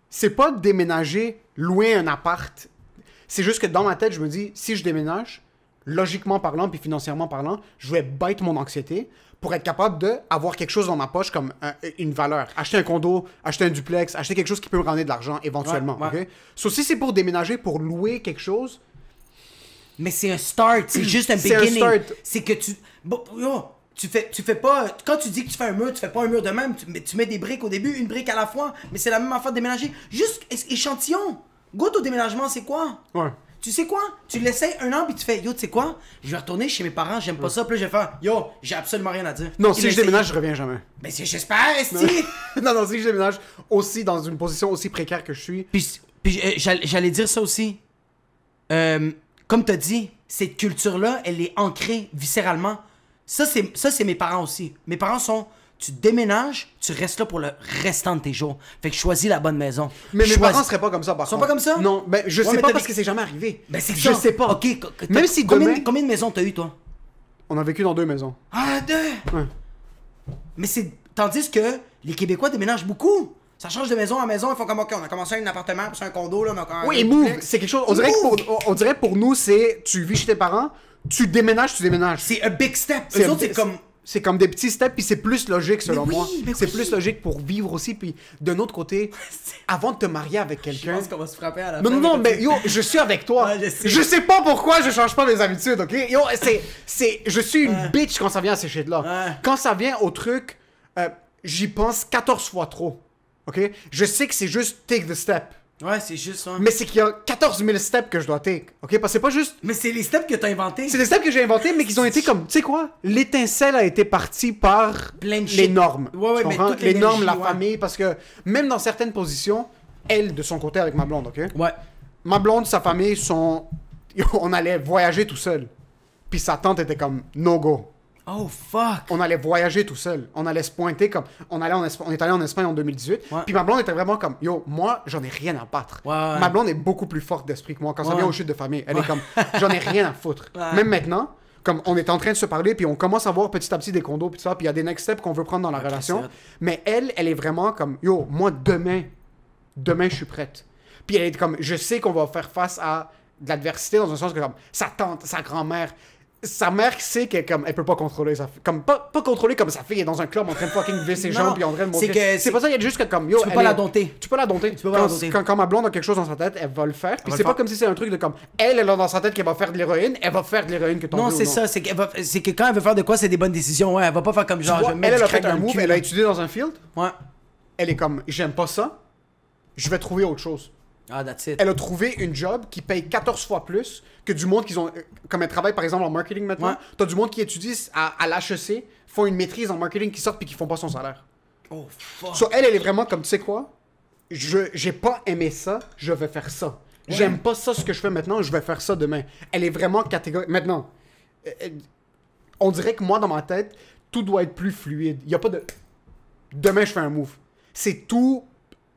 C'est pas déménager, louer un appart. C'est juste que dans ma tête, je me dis, si je déménage, logiquement parlant, puis financièrement parlant, je vais bête mon anxiété pour être capable d'avoir quelque chose dans ma poche comme une valeur. Acheter un condo, acheter un duplex, acheter quelque chose qui peut me ramener de l'argent éventuellement. Ouais. OK? So, si c'est pour déménager, pour louer quelque chose... Mais c'est un start, c'est juste un C'est un beginning. start. C'est que tu... Bon, tu fais pas... Quand tu dis que tu fais un mur, tu fais pas un mur de même. Tu mets des briques au début, une brique à la fois. Mais c'est la même affaire de déménager. Juste échantillon. Goûte au déménagement, c'est quoi? Ouais. Tu sais quoi? Tu l'essayes un an, puis tu fais, yo, tu sais quoi? Je vais retourner chez mes parents, j'aime pas ça. Puis là, je vais faire, yo, j'ai absolument rien à dire. Non, Il si a je essayé. déménage, je reviens jamais. Ben, j'espère, esti! Non, si je déménage aussi dans une position aussi précaire que je suis... Puis j'allais dire ça aussi. Comme t'as dit, cette culture-là, elle est ancrée viscéralement. Ça, c'est mes parents aussi. Mes parents sont... Tu déménages, tu restes là pour le restant de tes jours. Fait que choisis la bonne maison. Mais mes Choisis- parents seraient pas comme ça, par Ils sont contre. pas comme ça? Non, ben je Ouais, sais mais pas t'as parce des- que c'est jamais arrivé. Ben, c'est Je ça. sais pas. Ok, Même si combien, demain- combien de maisons t'as eu, toi? On a vécu dans 2 maisons. Ah, 2! Ouais. Mais c'est... Tandis que les Québécois déménagent beaucoup. Ça change de maison en maison. Ils font comme, OK, on a commencé un appartement, puis c'est un condo, là, on a encore un Oui, duplex. move, c'est quelque chose... On dirait que pour nous, c'est... Tu vis chez tes parents, tu déménages. C'est un big step. C'est Eux un autres, c'est big- comme... C'est comme des petits steps, puis c'est plus logique selon oui, moi. mais C'est oui. plus logique pour vivre aussi, puis d'un autre côté, avant de te marier avec Je quelqu'un... pense qu'on va se frapper à la Non, fin. non, non, mais yo, je suis avec toi. Ouais, je sais. je sais pas pourquoi je change pas mes habitudes, ok? Yo, je suis une bitch quand ça vient à ces shit-là. Ouais. Quand ça vient au truc, j'y pense 14 fois trop, ok? Je sais que c'est juste take the step. Ouais, c'est juste ça. Mais c'est qu'il y a 14 000 steps que je dois take, ok? Parce que c'est pas juste... Mais c'est les steps que t'as inventés. C'est des steps que j'ai inventés, mais qu'ils ont été comme... Tu sais quoi? L'étincelle a été partie par Plein de les shit. normes. Ouais, Tu mais comprends? toute Les normes, la l'énergie, ouais. famille, parce que même dans certaines positions, elle, de son côté, avec ma blonde, ok? Ouais. Ma blonde, sa famille sont... On allait voyager tout seul. Puis sa tante était comme no go. Oh, fuck. On allait voyager tout seul. On allait se pointer comme... On est allé en Espagne en 2018. Ouais. Puis ma blonde était vraiment comme yo, moi, j'en ai rien à battre. Ouais. Ma blonde est beaucoup plus forte d'esprit que moi. Quand ça Ouais. vient aux chutes de famille, elle est comme j'en ai rien à foutre. Ouais. Même maintenant, comme on est en train de se parler, puis on commence à voir petit à petit des condos, puis tout ça, puis il y a des next steps qu'on veut prendre dans la relation. c'est hot. Mais elle est vraiment comme yo, moi, demain, je suis prête. Puis elle est comme, je sais qu'on va faire face à de l'adversité dans un sens que comme sa tante, sa grand-mère, sa mère sait qu'elle comme, elle peut pas contrôler sa fille. Comme, pas contrôler comme sa fille est dans un club en train de fucking lever ses Non, jambes puis en train de c'est montrer. que C'est pas ça, il y a juste que comme yo, Tu peux elle pas la est- dompter. Tu peux la dompter. peux pas la dompter. Quand ma blonde a quelque chose dans sa tête, elle va le faire. Puis va c'est le pas faire. comme si c'est un truc de comme elle a dans sa tête qu'elle va faire de l'héroïne, elle va faire de l'héroïne que ton Non, c'est ça. C'est que quand elle veut faire de quoi, c'est des bonnes décisions. Ouais, elle va pas faire comme genre, je vais mettre Elle du a crack fait un dans le move, cul. elle a étudié dans un field, Ouais. elle est comme j'aime pas ça, je vais trouver autre chose. Ah, that's it. Elle a trouvé une job qui paye 14 fois plus que du monde qui ont. Comme elle travaille par exemple en marketing maintenant, Ouais. t'as du monde qui étudie à l'HEC, font une maîtrise en marketing qui sortent puis qui font pas son salaire. Oh, fuck. So, elle est vraiment comme, tu sais quoi? J'ai pas aimé ça, je vais faire ça. J'aime pas ça ce que je fais maintenant, je vais faire ça demain. Elle est vraiment catégorique. Maintenant, on dirait que moi, dans ma tête, tout doit être plus fluide. Il y a pas de... Demain, je fais un move. C'est tout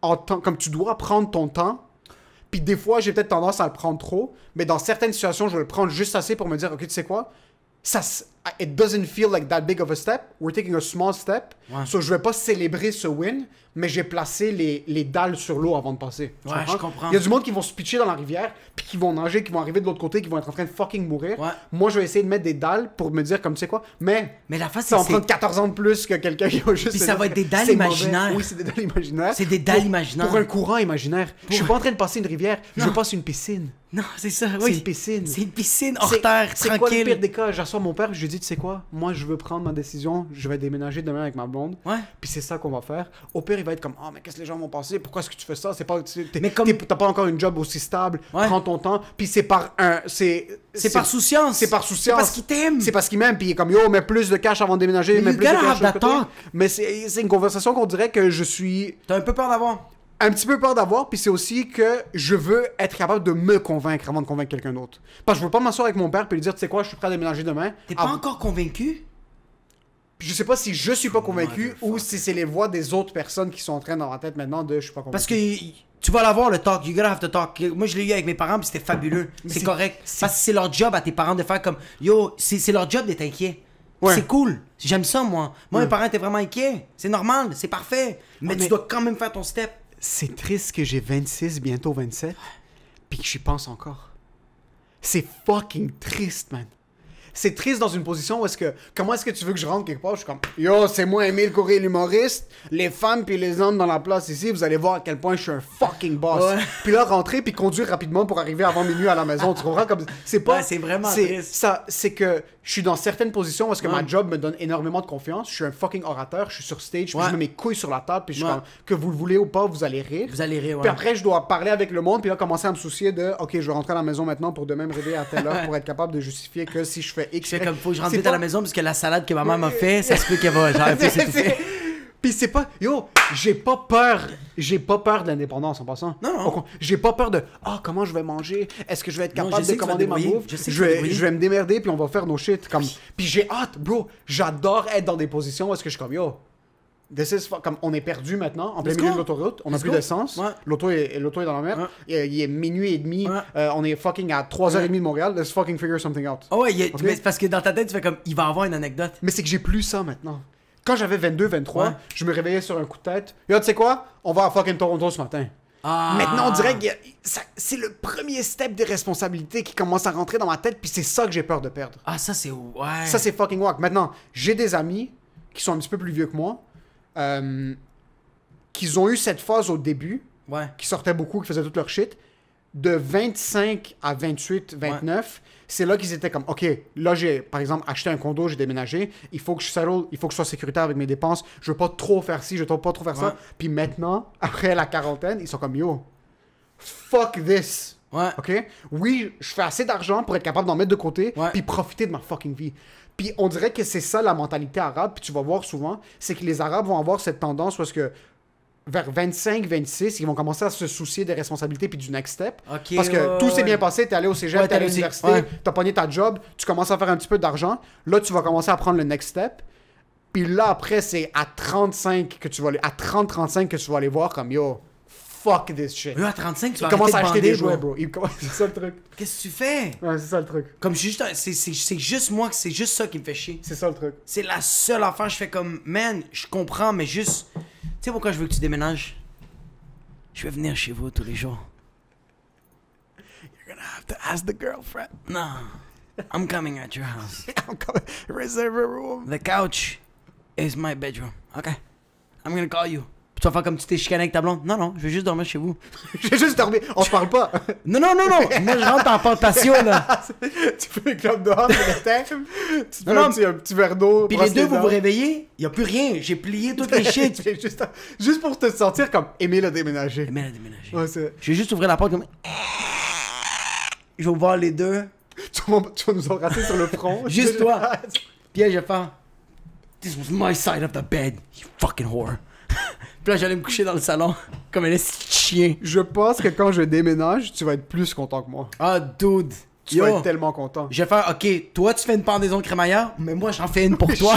en temps... Comme tu dois prendre ton temps. Puis des fois, j'ai peut-être tendance à le prendre trop. Mais dans certaines situations, je vais le prendre juste assez pour me dire, OK, tu sais quoi? It doesn't feel like that big of a step. We're taking a small step. Ouais. So, je vais pas célébrer ce win, mais j'ai placé les dalles sur l'eau avant de passer. Tu Ouais, je comprends. Il y a du monde qui vont se pitcher dans la rivière, puis qui vont nager, qui vont arriver de l'autre côté, qui vont être en train de fucking mourir. Ouais. Moi, je vais essayer de mettre des dalles pour me dire, comme tu sais quoi, mais Mais la face, ça va c'est. prendre 14 ans de plus que quelqu'un qui va juste... Puis se ça dire va être que des dalles c'est mauvais. imaginaires. Oui, c'est des dalles imaginaires. C'est des dalles Pour- imaginaires. Pour un courant imaginaire. Je suis pas en train de passer une rivière, je Non. passe une piscine. Non, c'est ça, C'est oui. une piscine. C'est une piscine hors C'est- terre, C'est quoi le pire tranquille. des cas? J'assois mon père, je lui dis, tu sais quoi? Moi, je veux prendre ma décision, je vais déménager demain avec ma blonde. Ouais. Puis c'est ça qu'on va faire. Au pire, il va être comme, oh, mais qu'est-ce que les gens vont penser? Pourquoi est-ce que tu fais ça? C'est pas, Mais comme- t'as pas encore une job aussi stable. Ouais. Prends ton temps. Puis c'est par un, C'est par souciance. C'est par souciance. C'est parce qu'il t'aime. C'est parce qu'il m'aime. Puis il est comme, yo, mets plus de cash avant de déménager. Mais Mets you plus de gotta cash have de that côté. talk. Mais c'est une conversation qu'on dirait que je suis T'as un peu peur d'avoir. un petit peu peur d'avoir, puis c'est aussi que je veux être capable de me convaincre avant de convaincre quelqu'un d'autre. Parce que je veux pas m'asseoir avec mon père puis lui dire, tu sais quoi, je suis prêt à déménager demain. T'es pas encore convaincu? Puis je sais pas si je suis pas convaincu ou Motherfucker. si c'est les voix des autres personnes qui sont en train dans ma tête maintenant de je suis pas convaincu. Parce que Tu vas l'avoir le talk, you gotta have to talk. Moi je l'ai eu avec mes parents puis c'était fabuleux. C'est correct. Parce que c'est leur job à tes parents de faire comme yo, c'est leur job d'être inquiet. Ouais. C'est cool. J'aime ça moi. Moi mes parents étaient vraiment inquiets. C'est normal, c'est parfait. Mais tu dois quand même faire ton step. C'est triste que j'ai 26, bientôt 27, puis que j'y pense encore. C'est fucking triste, man. C'est triste dans une position où est-ce que... Comment est-ce que tu veux que je rentre quelque part? Je suis comme, yo, c'est moi, Émile Coury, l'humoriste. Les femmes puis les hommes dans la place ici, vous allez voir à quel point je suis un fucking boss. Ouais. Puis là, rentrer puis conduire rapidement pour arriver avant minuit à la maison. Tu comprends? Comme, c'est pas... Ouais, c'est vraiment triste. Ça, c'est que je suis dans certaines positions où est-ce que Ouais. ma job me donne énormément de confiance. Je suis un fucking orateur. Je suis sur stage. Puis Ouais. je mets mes couilles sur la table. Puis je suis Ouais. comme, que vous le voulez ou pas, vous allez rire. Vous allez rire, ouais. Puis après, je dois parler avec le monde, puis là, commencer à me soucier de, OK, je vais rentrer à la maison maintenant pour demain me réveiller à telle heure pour être capable de justifier que si je fais X, Je fais comme faut que je rentre c'est vite à la pas- maison parce que la salade que ma mère m'a fait, ça se peut qu'elle va genre un peu s'étouffer. Puis c'est pas... Yo, j'ai pas peur de l'indépendance en passant. Non, non. Au con- J'ai pas peur de, comment je vais manger? Est-ce que je vais être Non, capable je sais de que tu vas commander te ma débrouiller. bouffe? Je sais que Je tu vas te vais, débrouiller. je vais me démerder, puis on va faire nos shit. Comme... Puis j'ai hâte, bro. J'adore être dans des positions où est-ce que je suis comme, yo... Comme on est perdu maintenant, en plein Let's milieu go. de l'autoroute, on n'a Let's plus go. d'essence, Ouais. l'auto est dans la mer, Ouais. il est minuit et demi, Ouais. on est fucking à 3h30 de Montréal, let's fucking figure something out. Oh ouais, Ok. mais c'est parce que dans ta tête, tu fais comme il va avoir une anecdote. Mais c'est que j'ai plus ça maintenant. Quand j'avais 22, 23, Ouais. je me réveillais sur un coup de tête, yo, tu sais quoi, on va à fucking Toronto ce matin. Ah. Maintenant, on dirait que c'est le premier step des responsabilités qui commence à rentrer dans ma tête, puis c'est ça que j'ai peur de perdre. Ah, ça c'est ouais. Ça, c'est fucking wack. Maintenant, j'ai des amis qui sont un petit peu plus vieux que moi, qui ont eu cette phase au début, Ouais. qui sortaient beaucoup, qui faisaient tout leur shit. De 25 à 28, 29, c'est là qu'ils étaient comme, OK, là, j'ai, par exemple, acheté un condo, j'ai déménagé, il faut que je settle, il faut que je sois sécuritaire avec mes dépenses, je veux pas trop faire ci, je veux pas trop faire Ouais. ça. Puis maintenant, après la quarantaine, ils sont comme, yo, fuck this. Ouais. OK? Oui, je fais assez d'argent pour être capable d'en mettre de côté, Ouais. puis profiter de ma fucking vie. Puis on dirait que c'est ça la mentalité arabe, puis tu vas voir souvent, c'est que les Arabes vont avoir cette tendance parce que vers 25, 26, ils vont commencer à se soucier des responsabilités puis du next step. Ok, Parce que ouais, tout s'est ouais. bien passé, t'es allé au cégep, Ouais, t'es allé à t'es allé l'université, ouais. t'as pogné ta job, tu commences à faire un petit peu d'argent. Là, tu vas commencer à prendre le next step. Puis là, après, c'est à 35 que tu vas aller, à 30-35 que tu vas aller voir comme yo, fuck this shit. Eux, à 35, tu vas Il commence à arrêter acheter de des bander, jouets, bro. bro. C'est ça le truc. Qu'est-ce que tu fais? Ouais, c'est ça le truc. Comme je suis juste c'est juste moi que c'est juste ça qui me fait chier. C'est ça le truc. C'est la seule affaire je fais comme man, je comprends mais juste tu sais pourquoi je veux que tu déménages? Je vais venir chez vous tous les jours. You're gonna have to ask the girlfriend. Non. I'm coming at your house. I'm coming. Reserve a room. The couch is my bedroom. Okay. I'm gonna call you. Puis tu vas faire comme tu t'es chicané avec ta blonde. Non, non, je vais juste dormir chez vous. J'ai juste dormi. On se parle pas. Non, non, non, non. Moi, je rentre en plantation, là. Tu fais un club dehors, tu le thème. Tu fais Non, un petit verre d'eau. Puis brosse les deux, vous dents. vous réveillez. Y a plus rien. J'ai plié toutes les shit. C'est juste pour te sentir comme Émile a déménagé. Mais elle a déménagé. Ouais, c'est... Je vais juste ouvrir la porte comme. Je vais voir les deux. tu vas nous embrasser sur le front. Juste toi. Puis là, je vais faire. This was my side of the bed, you fucking whore. Puis là, j'allais me coucher dans le salon comme un esti de chien. Je pense que quand je déménage, tu vas être plus content que moi. Ah, dude. Tu vas Yo. être tellement content. Je vais faire, ok, toi tu fais une pendaison de crémaillère, mais moi j'en fais une pour toi.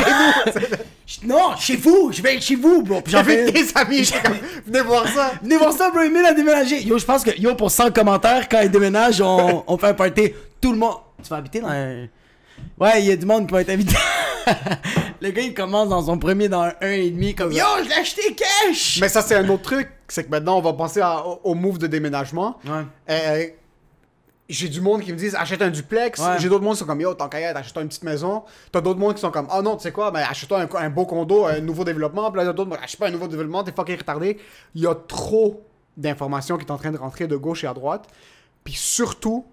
Non, chez vous, je vais être chez vous, bro. Puis j'en fais J'avais une. des amis, j'étais comme, venez voir ça. Venez voir ça, bro, Emile a déménagé. Yo, je pense que, yo, pour 100 commentaires, quand il déménage, on fait un party. Tout le monde. Tu vas habiter dans un. Ouais, il y a du monde qui va être invité. Le gars, il commence dans son premier dans un 1,5 comme yo, je l'ai acheté cash. Mais ça, c'est un autre truc. C'est que maintenant, on va passer au move de déménagement. Ouais. J'ai du monde qui me disent achète un duplex. Ouais. J'ai d'autres monde qui sont comme yo, tant qu'à y être, achète-toi une petite maison. T'as d'autres monde qui sont comme ah non, tu sais quoi, ben achète-toi un beau condo, un nouveau développement. Puis là, d'autres, ben, achète pas un nouveau développement, t'es fucking retardé. Il y a trop d'informations qui sont en train de rentrer de gauche et à droite. Puis surtout,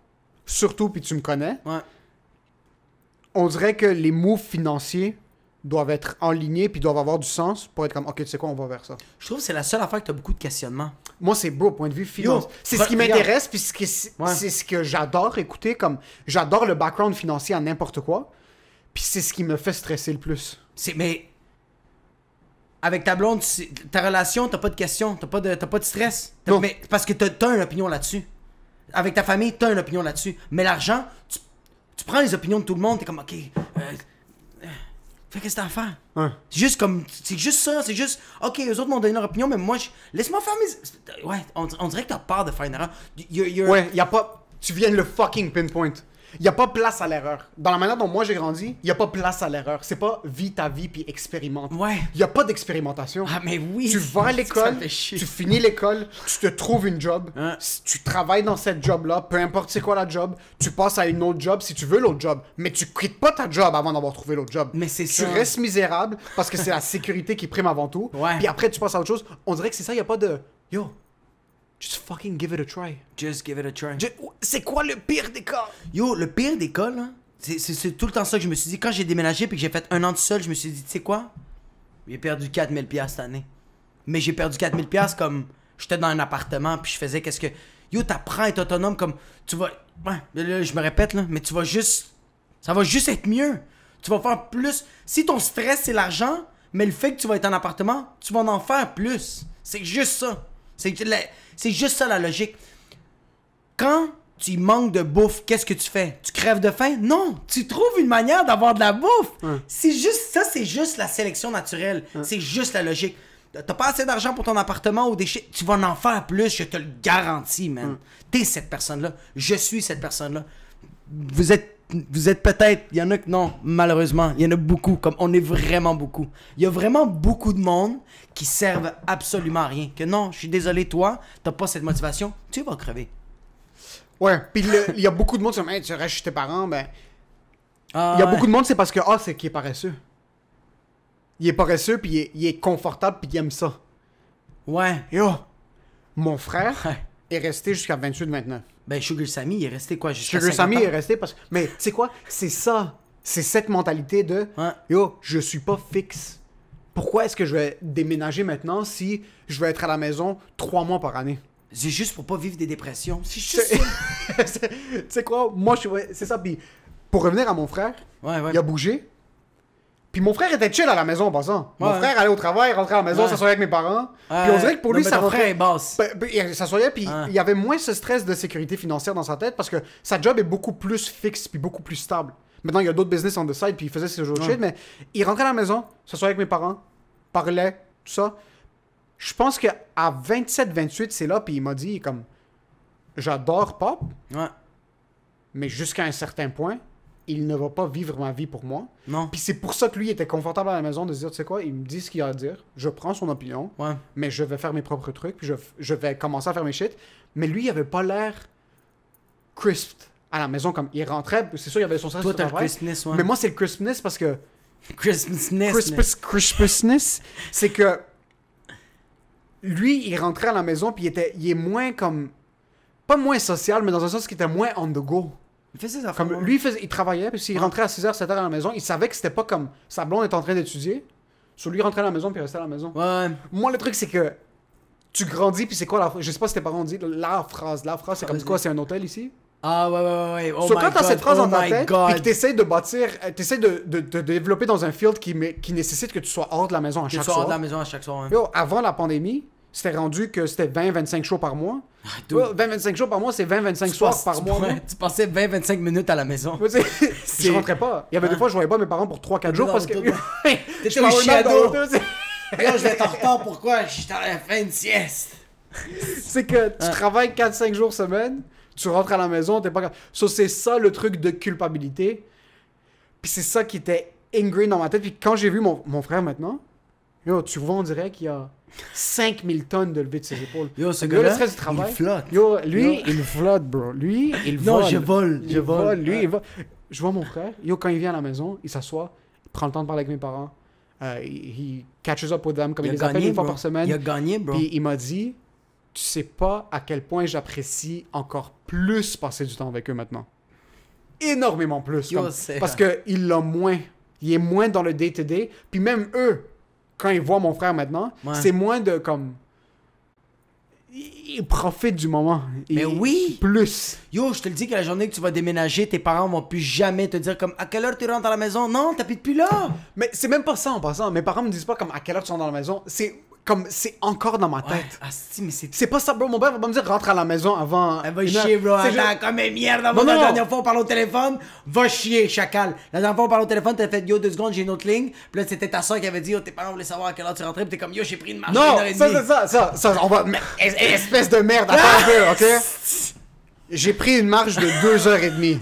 puis tu me connais, Ouais. on dirait que les moves financiers doivent être enlignés puis doivent avoir du sens pour être comme ok, tu sais quoi, on va vers ça. Je trouve que c'est la seule affaire que t'as beaucoup de questionnements. Moi, c'est beau, point de vue finance. Yo, C'est ce qui regarde. m'intéresse, puis c'est ce que j'adore écouter, comme j'adore le background financier à n'importe quoi, puis c'est ce qui me fait stresser le plus. Mais avec ta blonde, ta relation, t'as pas de questions, t'as pas de stress. Non. Mais parce que t'as une opinion là-dessus. Avec ta famille, t'as une opinion là-dessus. Mais l'argent, tu prends les opinions de tout le monde, t'es comme ok. Fait qu'est-ce que t'as à faire? Ouais. C'est juste ça, c'est juste, ok, eux autres m'ont donné leur opinion, mais moi, laisse-moi faire mes... Ouais, on dirait que t'as peur de faire une erreur. Ouais, y a pas... Tu viens de le fucking pinpoint. Y a pas place à l'erreur. Dans la manière dont moi j'ai grandi, y a pas place à l'erreur. C'est pas vis ta vie puis expérimente. Ouais. Y a pas d'expérimentation. Ah, mais oui. Tu vas à l'école, Ça fait chier. tu finis l'école, tu te trouves une job, Hein? tu travailles dans cette job-là, peu importe c'est quoi la job, tu passes à une autre job si tu veux l'autre job, mais tu quittes pas ta job avant d'avoir trouvé l'autre job. Mais c'est tu ça. restes misérable parce que c'est la sécurité qui prime avant tout, Ouais. puis après tu passes à autre chose. On dirait que c'est ça, y a pas de... Yo, just fucking give it a try. Just give it a try. C'est quoi le pire des cas? Yo, le pire des cas, là, c'est tout le temps ça que je me suis dit. Quand j'ai déménagé puis que j'ai fait un an tout seul, je me suis dit, tu sais quoi? J'ai perdu 4000$ cette année. Mais j'ai perdu 4000$ comme j'étais dans un appartement puis je faisais qu'est-ce que... Yo, t'apprends à être autonome comme... Tu vas... Ouais, là, je me répète, là, mais tu vas juste... Ça va juste être mieux. Tu vas faire plus... Si ton stress, c'est l'argent, mais le fait que tu vas être en appartement, tu vas en faire plus. C'est juste ça. C'est juste ça, la logique. Quand tu manques de bouffe, qu'est-ce que tu fais? Tu crèves de faim? Non! Tu trouves une manière d'avoir de la bouffe! C'est juste ça, c'est juste la sélection naturelle. C'est juste la logique. T'as pas assez d'argent pour ton appartement ou des shit, tu vas en faire plus, je te le garantis, man. T'es cette personne-là. Je suis cette personne-là. Vous êtes peut-être, il y en a que non, malheureusement, il y en a beaucoup, comme on est vraiment beaucoup. Il y a vraiment beaucoup de monde qui servent absolument à rien. Que non, je suis désolé, toi, t'as pas cette motivation, tu vas crever. Ouais, puis il y a beaucoup de monde qui sont hey, tu restes chez tes parents, ben... Ah, Il y a ouais. beaucoup de monde, c'est parce que, c'est qu'il est paresseux. Il est paresseux, puis il est confortable, puis il aime ça. Ouais. Yo, mon frère Ouais. est resté jusqu'à 28-29. Ben, Sugar Sammy, il est resté quoi jusqu'à Sugar 50 Sammy ans? est resté parce que... Mais tu sais quoi? C'est ça. C'est cette mentalité de... Ouais. Yo, je suis pas fixe. Pourquoi est-ce que je vais déménager maintenant si je vais être à la maison 3 mois par année? C'est juste pour pas vivre des dépressions. C'est juste ça. Tu sais quoi? Moi, c'est ça. Puis pour revenir à mon frère, Ouais, ouais. il a bougé. Puis mon frère était chill à la maison en passant. Mon Ouais. frère allait au travail, rentrait à la maison, Ouais. s'assoyait avec mes parents. Puis on dirait que pour Non, lui, mais ça ton frère rentrait... est basse. Il s'assoyait, puis Ah. il y avait moins ce stress de sécurité financière dans sa tête parce que sa job est beaucoup plus fixe puis beaucoup plus stable. Maintenant, il y a d'autres business on the side, puis il faisait ses autres shit, mais il rentrait à la maison, s'assoyait avec mes parents, parlait, tout ça. Je pense qu'à 27-28, c'est là, puis il m'a dit, comme, j'adore Pop, Ouais. mais jusqu'à un certain point, il ne va pas vivre ma vie pour moi. Non. Puis c'est pour ça que lui était confortable à la maison de se dire, tu sais quoi, il me dit ce qu'il a à dire, je prends son opinion, Ouais. mais je vais faire mes propres trucs, puis je vais commencer à faire mes shit. Mais lui, il avait pas l'air crisp à la maison, comme il rentrait, c'est sûr, il avait son stress Toi, de t'as le travail. Christmas, ouais. Mais moi, c'est le crispness parce que... Christmas. Crispness, c'est que... Lui, il rentrait à la maison, puis il est moins comme... Pas moins social, mais dans un sens qu'il était moins on the go. Il fait ses affaires. Comme lui, il travaillait, puis s'il rentrait à 6h, 7h à la maison, il savait que c'était pas comme sa blonde est en train d'étudier. Sur lui, il rentrait à la maison, puis il restait à la maison. Ouais. Moi, le truc, c'est que tu grandis, puis c'est quoi la phrase? Je sais pas si tes parents ont dit la phrase, c'est comme Vas-y. quoi, c'est un hôtel ici? Ah, ouais. Oh So, my quand t'as God, cette phrase oh dans ta my tête, God. puis que t'essaies de bâtir, t'essaies de développer dans un field qui nécessite que tu sois hors de la maison à Que tu chaque sois hors soir. de la maison à chaque soir. Hein. Yo, avant la pandémie, c'était rendu que c'était 20-25 shows par mois. dude. Yo, 20-25 shows par mois, c'est 20-25 soirs par mois. Ouais, tu passais 20-25 minutes à la maison. Moi, tu sais, je rentrais pas. Il y avait des fois, je voyais pas mes parents pour 3-4 jours Non, parce que. T'étais Je au m'en remets dans shadow. l'auto, tu sais. Yo, je vais être en retard, pourquoi? Je suis à la fin de sieste. C'est que tu travailles 4-5 jours semaine, tu rentres à la maison, t'es pas. So, c'est ça le truc de culpabilité. Puis c'est ça qui était ingrained dans ma tête. Puis quand j'ai vu mon frère maintenant, yo, tu vois, on dirait qu'il y a 5000 tonnes de levé de ses épaules. Yo, ce Le gars, le gars-là, stress du travail. il flotte. Yo, lui, Yo. il flotte, bro. Lui, il Non, vole. je vole, Il je vole. Lui, il vole. Je vois mon frère. Yo, quand il vient à la maison, il s'assoit, il prend le temps de parler avec mes parents. He catches up with them, comme il les appelle une fois par semaine. Il a gagné, bro. Puis il m'a dit, tu sais pas à quel point j'apprécie encore plus passer du temps avec eux maintenant. Énormément plus. Yo, comme- c'est- parce qu'il l'a moins. Il est moins dans le day-to-day. Puis même eux, quand ils voient mon frère maintenant, Ouais. c'est moins de comme... Ils profitent du moment. Mais oui! Plus. Yo, je te le dis que la journée que tu vas déménager, tes parents vont plus jamais te dire comme à quelle heure tu rentres à la maison. Non, t'habites plus là. Mais c'est même pas ça en passant. Mes parents me disent pas comme à quelle heure tu rentres dans la maison. C'est Comme, c'est encore dans ma Ouais. tête. Ah, si, mais c'est. C'est pas ça, bro. Mon père va pas me dire rentre à la maison avant. Elle va une heure. chier, bro. C'est Attends, juste- comme une merde. Non, La non. dernière fois, on parlait au téléphone. Va chier, chacal. La dernière fois, on parlait au téléphone. T'as fait yo 2 secondes, j'ai une autre ligne. Puis là, c'était ta soeur qui avait dit, oh, tes parents voulaient savoir à quelle heure tu rentrais. Puis t'es comme, yo, j'ai pris une marche. Non, d'une heure et ça, demie. c'est ça, on va. Espèce de merde, attends un peu, ok? J'ai pris une marche de 2h30.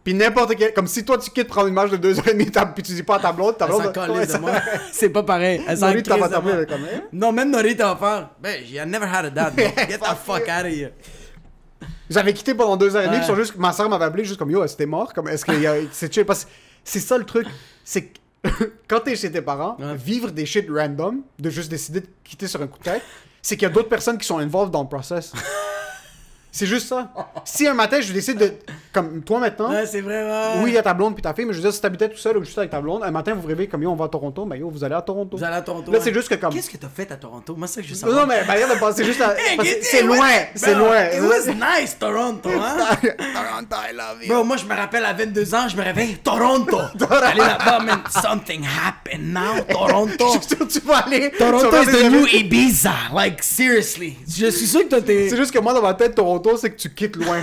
Puis n'importe quel. Comme si toi tu quittes prendre une marche de 2h30, puis tu dis pas à ta blonde, Elle s'en calisse de moi. C'est pas pareil. Elle s'en Nori, t'as crisse pas de moi. tapé, comme, hein? Non, même Nori t'a offert. Ben, I never had a dad, bro. Get the fuck out of here. J'avais quitté pendant 2h30, Ouais. puis sont juste, ma soeur m'avait appelé juste comme yo, c'était mort. Comme, est-ce qu'il y a. C'est chill. Parce que c'est ça le truc. C'est que quand t'es chez tes parents, Ouais. vivre des shit random, de juste décider de quitter sur un coup de tête, c'est qu'il y a d'autres personnes qui sont involved dans le process. C'est juste ça. Si un matin je décide de. Comme toi maintenant. Ouais, c'est vrai, ouais. Oui, il y a ta blonde puis ta fille, mais je veux dire, si t'habitais tout seul ou juste avec ta blonde, un matin vous vous réveillez comme yo, on va à Toronto, ben yo, vous allez à Toronto. Vous allez à Toronto. Là, ouais. c'est juste que comme. Qu'est-ce que t'as fait à Toronto? Moi, c'est ça que je veux Non, savoir. non, mais manière de penser, c'est juste à. Hey, parce que get- c'est hey, loin, what? c'est Bro, loin. It was nice, Toronto, hein? Toronto, I love you. Bro, moi, je me rappelle à 22 ans, je me réveille, Toronto! Aller là-bas, man, something happened now, Toronto! Je suis sûr que tu vas aller. Toronto tu vas is aller the des new amis. Ibiza, like, seriously. Je suis sûr que toi, t'es... C'est juste que moi, dans ma tête, Toronto, c'est que tu quittes loin.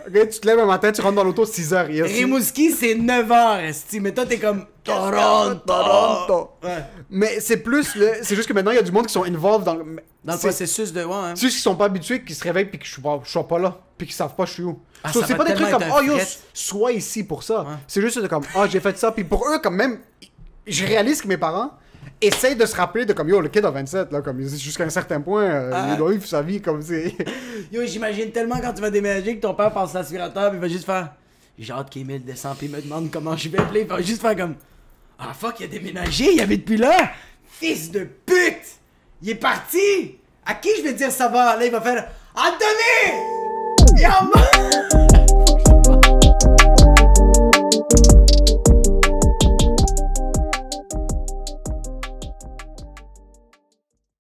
Ok, tu te lèves un matin, tu rentres dans l'auto 6h. Rimouski, c'est 9h, esti, mais toi, t'es comme Toronto! Toronto. Ouais. Mais c'est plus. C'est juste que maintenant, il y a du monde qui sont involved dans. Dans le c'est- processus de... Ouais, hein. Ceux qui sont pas habitués, qui se réveillent puis que je suis pas là, puis qui savent pas je suis où. Ah, So, ça c'est va pas des trucs tellement comme être oh un yo, fret. sois ici pour ça. Ouais. C'est juste comme oh j'ai fait ça, puis pour eux comme même, je réalise que mes parents essayent de se rappeler de comme yo le kid a 27 là, comme jusqu'à un certain point, il doit vivre sa vie comme c'est. Yo, j'imagine tellement quand tu vas déménager que ton père passe l'aspirateur pis il va juste faire j'ai hâte qu'Emile descende pis me demande comment je vais appeler. Il va juste faire comme ah fuck, il a déménagé, il habite plus là. Fils de pute! Il est parti! À qui je vais dire ça va? Là, il va faire Anthony! Yo,